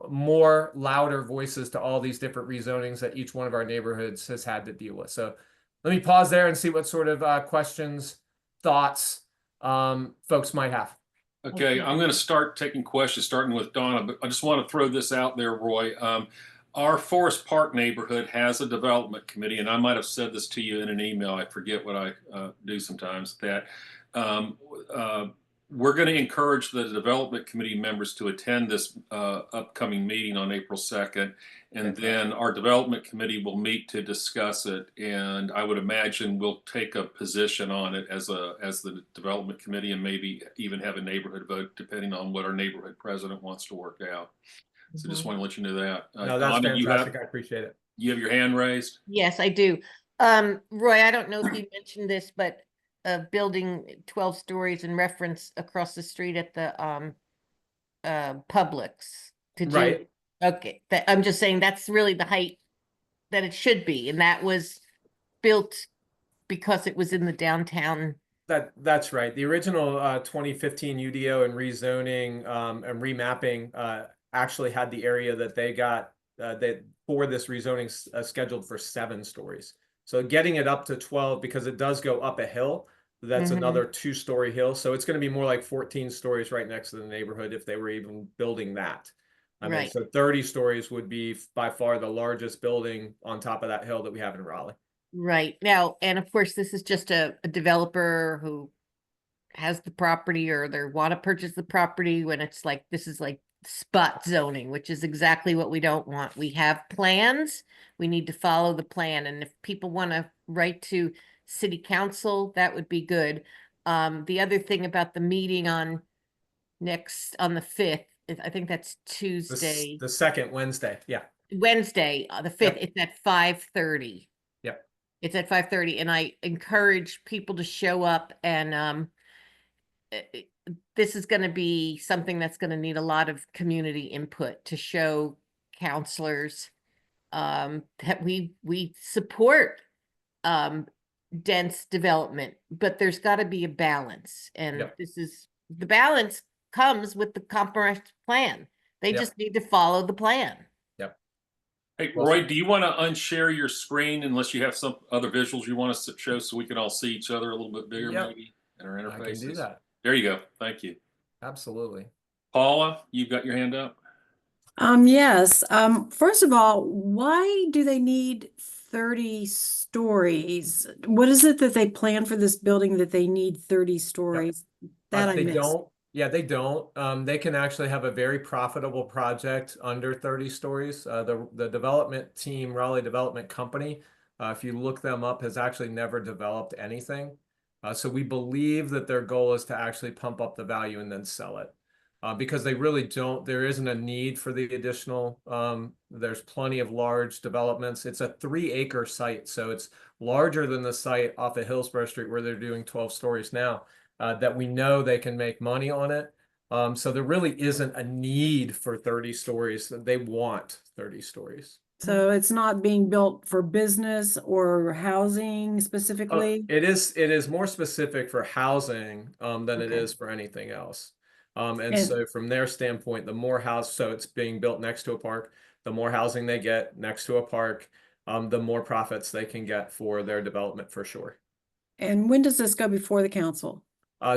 more louder voices to all these different rezonings that each one of our neighborhoods has had to deal with. So let me pause there and see what sort of questions, thoughts folks might have. Okay, I'm going to start taking questions, starting with Donna, but I just want to throw this out there, Roy. Our Forest Park neighborhood has a development committee, and I might have said this to you in an email. I forget what I do sometimes. That we're going to encourage the development committee members to attend this upcoming meeting on April 2nd, and then our development committee will meet to discuss it. And I would imagine we'll take a position on it as the development committee, and maybe even have a neighborhood vote, depending on what our neighborhood president wants to work out. So just want to let you know that. No, that's Donna, fantastic. I appreciate it. You have your hand raised? Yes, I do. Roy, I don't know if you mentioned this, but building 12 stories in reference across the street at the Publix. Did Right. you? Okay, I'm just saying that's really the height that it should be, and that was built because it was in the downtown. That's right. The original 2015 UDO and rezoning and remapping actually had the area that they got that for this rezoning scheduled for 7 stories. So getting it up to 12, because it does go up a hill, that's another 2-story hill. So it's going to be more like 14 stories right next to the neighborhood if they were even building that. I mean, so 30 stories would be by far the largest building on top of that hill that we have in Raleigh. Right now, and of course, this is just a developer who has the property, or they want to purchase the property when it's like, this is like spot zoning, which is exactly what we don't want. We have plans, we need to follow the plan. And if people want to write to city council, that would be good. The other thing about the meeting on the 5th, I think that's Tuesday. The second Wednesday. Yeah. Wednesday, the 5th, it's at 5:30. Yep. It's at 5:30, and I encourage people to show up, and this is going to be something that's going to need a lot of community input to show counselors that we support dense development, but there's got to be a balance, and this is the balance comes with the comprehensive plan. They just need to follow the plan. Yep. Hey, Roy, do you want to unshare your screen unless you have some other visuals you want us to show so we can all see each other a little bit bigger, maybe in our interfaces? I can do that. There you go. Thank you. Absolutely. Paula, you've got your hand up. Yes. First of all, why do they need 30 stories? What is it that they plan for this building that they need 30 stories? That I They missed. don't. Yeah, they don't. They can actually have a very profitable project under 30 stories. The development team, Raleigh Development Company, if you look them up, has actually never developed anything. So we believe that their goal is to actually pump up the value and then sell it. Because they really don't, there isn't a need for the additional, there's plenty of large developments. It's a 3-acre site, so it's larger than the site off of Hillsborough Street where they're doing 12 stories now, that we know they can make money on it. So there really isn't a need for 30 stories. They want 30 stories. So it's not being built for business or housing specifically? It is more specific for housing than it is for anything else. And so from their standpoint, the more house, so it's being built next to a park, the more housing they get next to a park, the more profits they can get for their development for sure. And when does this go before the council?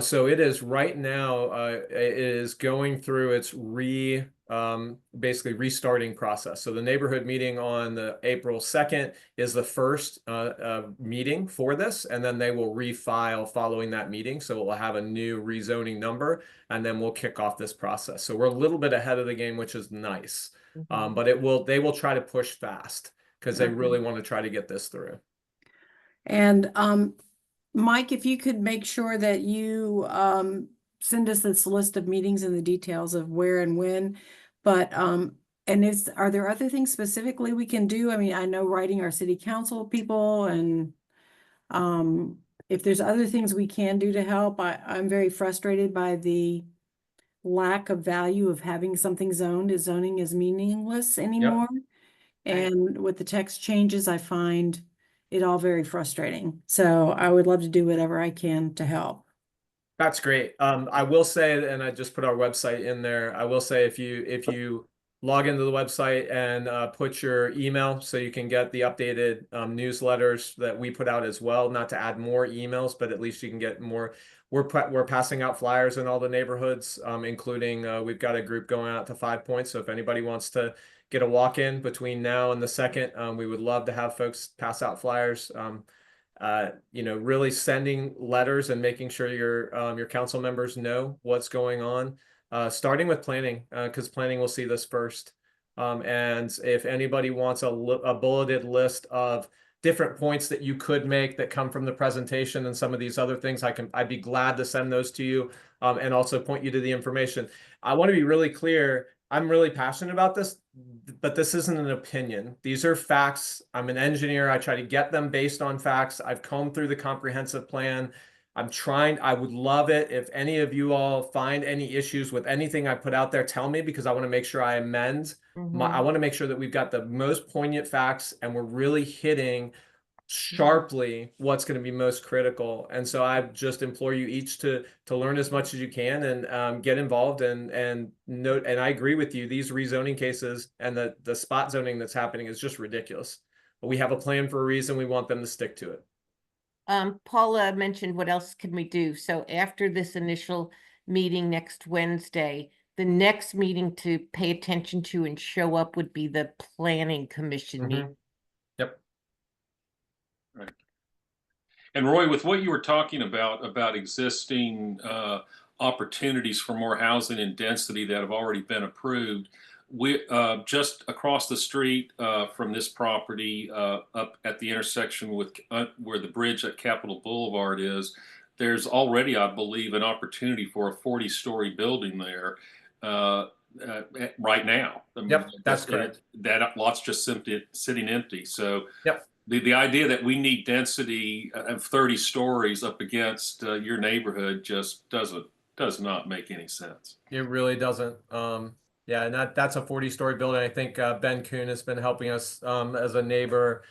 So it is right now, it is going through its basically restarting process. So the neighborhood meeting on the April 2nd is the first meeting for this, and then they will refile following that meeting. So it will have a new rezoning number, and then we'll kick off this process. So we're a little bit ahead of the game, which is nice. But they will try to push fast because they really want to try to get this through. And Mike, if you could make sure that you send us this list of meetings and the details of where and when, but and are there other things specifically we can do? I mean, I know writing our city council people, and if there's other things we can do to help. I'm very frustrated by the lack of value of having something zoned, as zoning is meaningless anymore. And with the text changes, I find it all very frustrating. So I would love to do whatever I can to help. That's great. I will say, and I just put our website in there. I will say if you log into the website and put your email so you can get the updated newsletters that we put out as well, not to add more emails, but at least you can get more. We're passing out flyers in all the neighborhoods, including we've got a group going out to 5 Points. So if anybody wants to get a walk-in between now and the 2nd, we would love to have folks pass out flyers. Really sending letters and making sure your council members know what's going on, starting with planning, because planning will see this first. And if anybody wants a bulleted list of different points that you could make that come from the presentation and some of these other things, I'd be glad to send those to you, and also point you to the information. I want to be really clear. I'm really passionate about this, but this isn't an opinion. These are facts. I'm an engineer. I try to get them based on facts. I've combed through the comprehensive plan. I would love it if any of you all find any issues with anything I put out there, tell me, because I want to make sure I amend. I want to make sure that we've got the most poignant facts and we're really hitting sharply what's going to be most critical. And so I just implore you each to learn as much as you can and get involved and note. And I agree with you, these rezoning cases and the spot zoning that's happening is just ridiculous. But we have a plan for a reason. We want them to stick to it. Paula mentioned what else can we do. So after this initial meeting next Wednesday, the next meeting to pay attention to and show up would be the planning commission meeting. Yep. Right. And Roy, with what you were talking about existing opportunities for more housing and density that have already been approved, we just across the street from this property, up at the intersection with where the bridge at Capitol Boulevard is, there's already, I believe, an opportunity for a 40-story building there right now. Yep, that's correct. That lot's just sitting empty. So yep. The idea that we need density of 30 stories up against your neighborhood just does not make any sense. It really doesn't. Yeah, and that's a 40-story building. I think Ben Kuhn has been helping us as a neighbor.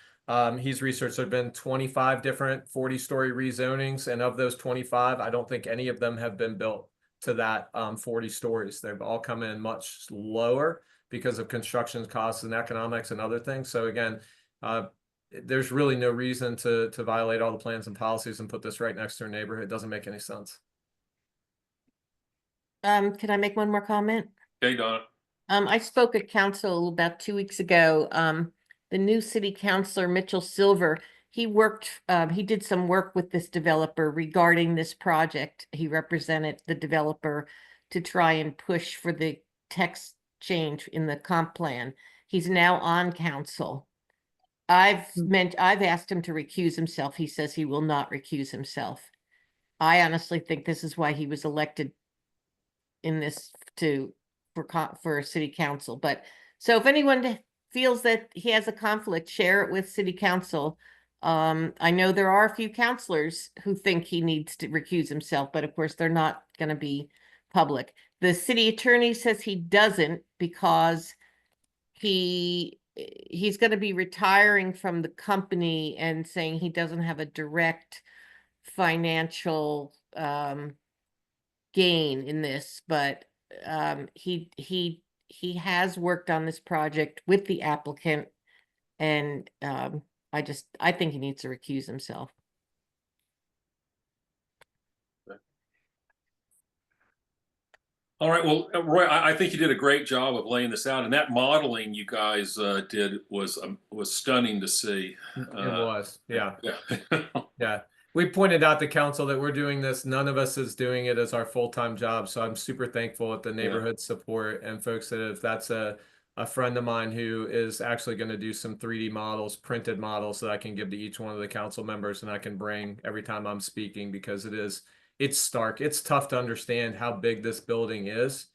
He's researched there have been 25 different 40-story rezonings, and of those 25, I don't think any of them have been built to that 40 stories. They've all come in much lower because of construction costs and economics and other things. So again, there's really no reason to violate all the plans and policies and put this right next to our neighborhood. It doesn't make any sense. Can I make one more comment? Okay, Donna. I spoke at council about 2 weeks ago. The new city councilor, Mitchell Silver, he did some work with this developer regarding this project. He represented the developer to try and push for the text change in the comp plan. He's now on council. I've asked him to recuse himself. He says he will not recuse himself. I honestly think this is why he was elected in this for city council. But so if anyone feels that he has a conflict, share it with city council. I know there are a few councilors who think he needs to recuse himself, but of course they're not going to be public. The city attorney says he doesn't because he's going to be retiring from the company and saying he doesn't have a direct financial gain in this, but he has worked on this project with the applicant, and I think he needs to recuse himself. All right. Well, Roy, I think you did a great job of laying this out, and that modeling you guys did was stunning to see. It was, yeah. Yeah. Yeah. We pointed out to council that we're doing this. None of us is doing it as our full-time job. So I'm super thankful at the neighborhood support and folks that if that's a friend of mine who is actually going to do some 3D models, printed models that I can give to each one of the council members and I can bring every time I'm speaking because it's stark. It's tough to understand how big this building is.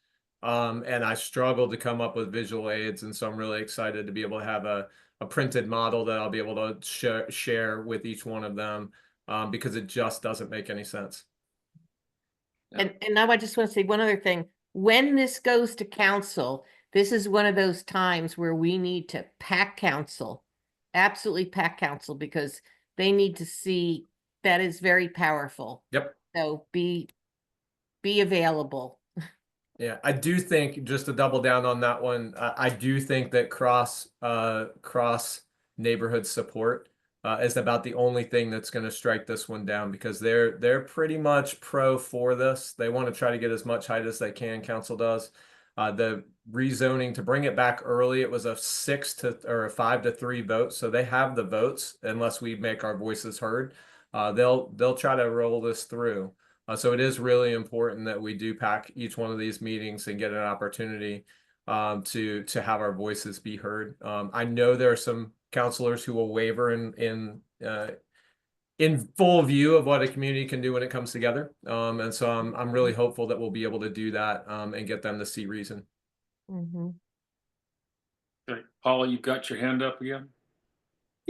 And I struggled to come up with visual aids. And so I'm really excited to be able to have a printed model that I'll be able to share with each one of them because it just doesn't make any sense. And now I just want to say one other thing. When this goes to council, this is one of those times where we need to pack council, absolutely pack council, because they need to see that is very powerful. Yep. So be available. Yeah, I do think just to double down on that one, I do think that cross neighborhood support is about the only thing that's going to strike this one down because they're pretty much pro for this. They want to try to get as much height as they can. Council does. The rezoning to bring it back early, it was a 5-3 vote, so they have the votes unless we make our voices heard. They'll try to roll this through. So it is really important that we do pack each one of these meetings and get an opportunity to have our voices be heard. I know there are some counselors who will waver in full view of what a community can do when it comes together. And so I'm really hopeful that we'll be able to do that and get them to see reason. Mm-hmm. Okay. Paula, you've got your hand up again.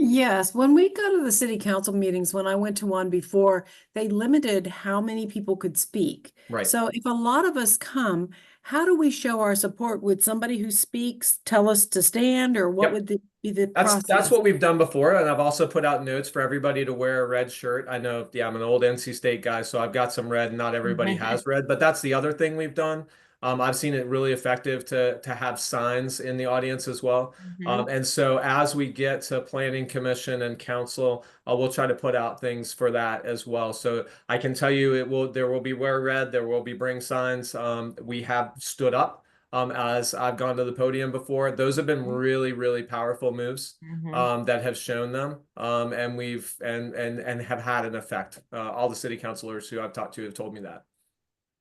Yes, when we go to the city council meetings, when I went to one before, they limited how many people could speak. Right. So if a lot of us come, how do we show our support? Would somebody who speaks tell us to stand, or what would be the process? That's what we've done before, and I've also put out notes for everybody to wear a red shirt. I know, I'm an old NC State guy, so I've got some red. Not everybody has red, but that's the other thing we've done. I've seen it really effective to have signs in the audience as well. And so as we get to planning commission and council, we'll try to put out things for that as well. So I can tell you there will be wear red, there will be bring signs. We have stood up as I've gone to the podium before. Those have been really, really powerful moves that have shown them and we've and have had an effect. All the city councilors who I've talked to have told me that.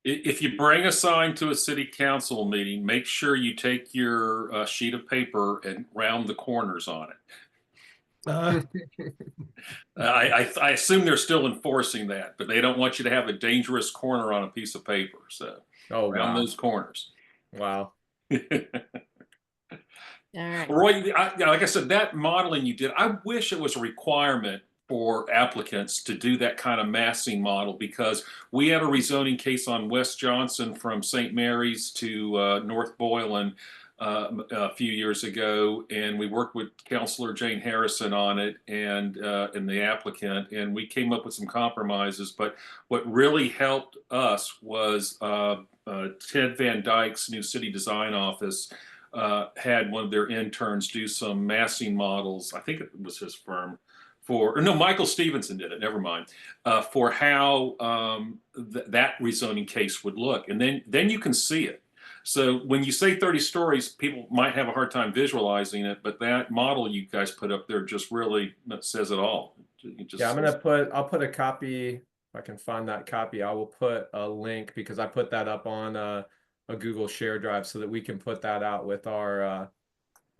If you bring a sign to a city council meeting, make sure you take your sheet of paper and round the corners on it. I assume they're still enforcing that, but they don't want you to have a dangerous corner on a piece of paper. So round those corners. Wow. All right. Roy, like I said, that modeling you did, I wish it was a requirement for applicants to do that kind of massing model, because we had a rezoning case on West Johnson from St. Mary's to North Boylan a few years ago, and we worked with Councilor Jane Harrison on it and the applicant, and we came up with some compromises. But what really helped us was Ted Van Dyke's new city design office had one of their interns do some massing models. I think it was his firm. Michael Stevenson did it, never mind, for how that rezoning case would look. And then you can see it. So when you say 30 stories, people might have a hard time visualizing it, but that model you guys put up there just really says it all. I'll put a copy, if I can find that copy, I will put a link because I put that up on a Google Share Drive so that we can put that out with our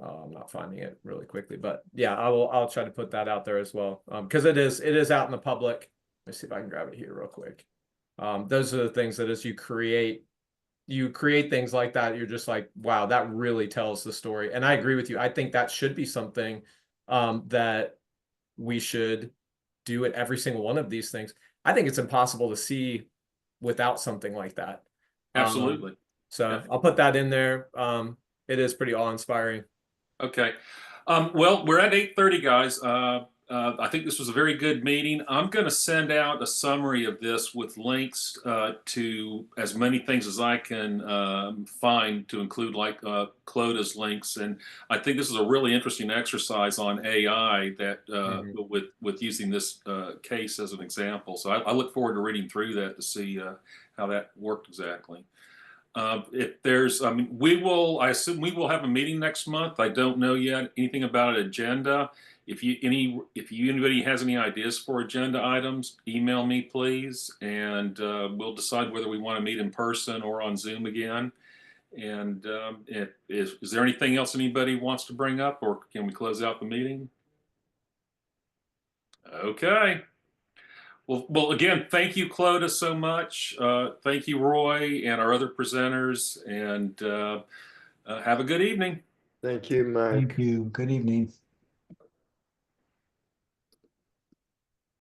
I'm not finding it really quickly, but yeah, I'll try to put that out there as well. Because it is out in the public. Let me see if I can grab it here real quick. Those are the things that as you create things like that, you're just like, wow, that really tells the story. And I agree with you. I think that should be something that we should do at every single one of these things. I think it's impossible to see without something like that. Absolutely. So I'll put that in there. It is pretty awe-inspiring. Okay. Well, we're at 8:30, guys. I think this was a very good meeting. I'm going to send out a summary of this with links to as many things as I can find to include, like Cloda's links. And I think this is a really interesting exercise on AI that with using this case as an example. So I look forward to reading through that to see how that worked exactly. If there's, I mean, I assume we will have a meeting next month. I don't know yet anything about an agenda. If anybody has any ideas for agenda items, email me please, and we'll decide whether we want to meet in person or on Zoom again. And is there anything else anybody wants to bring up, or can we close out the meeting? Okay. Well, again, thank you, Clodagh, so much. Thank you, Roy, and our other presenters, and have a good evening. Thank you, Mike. Thank you. Good evening.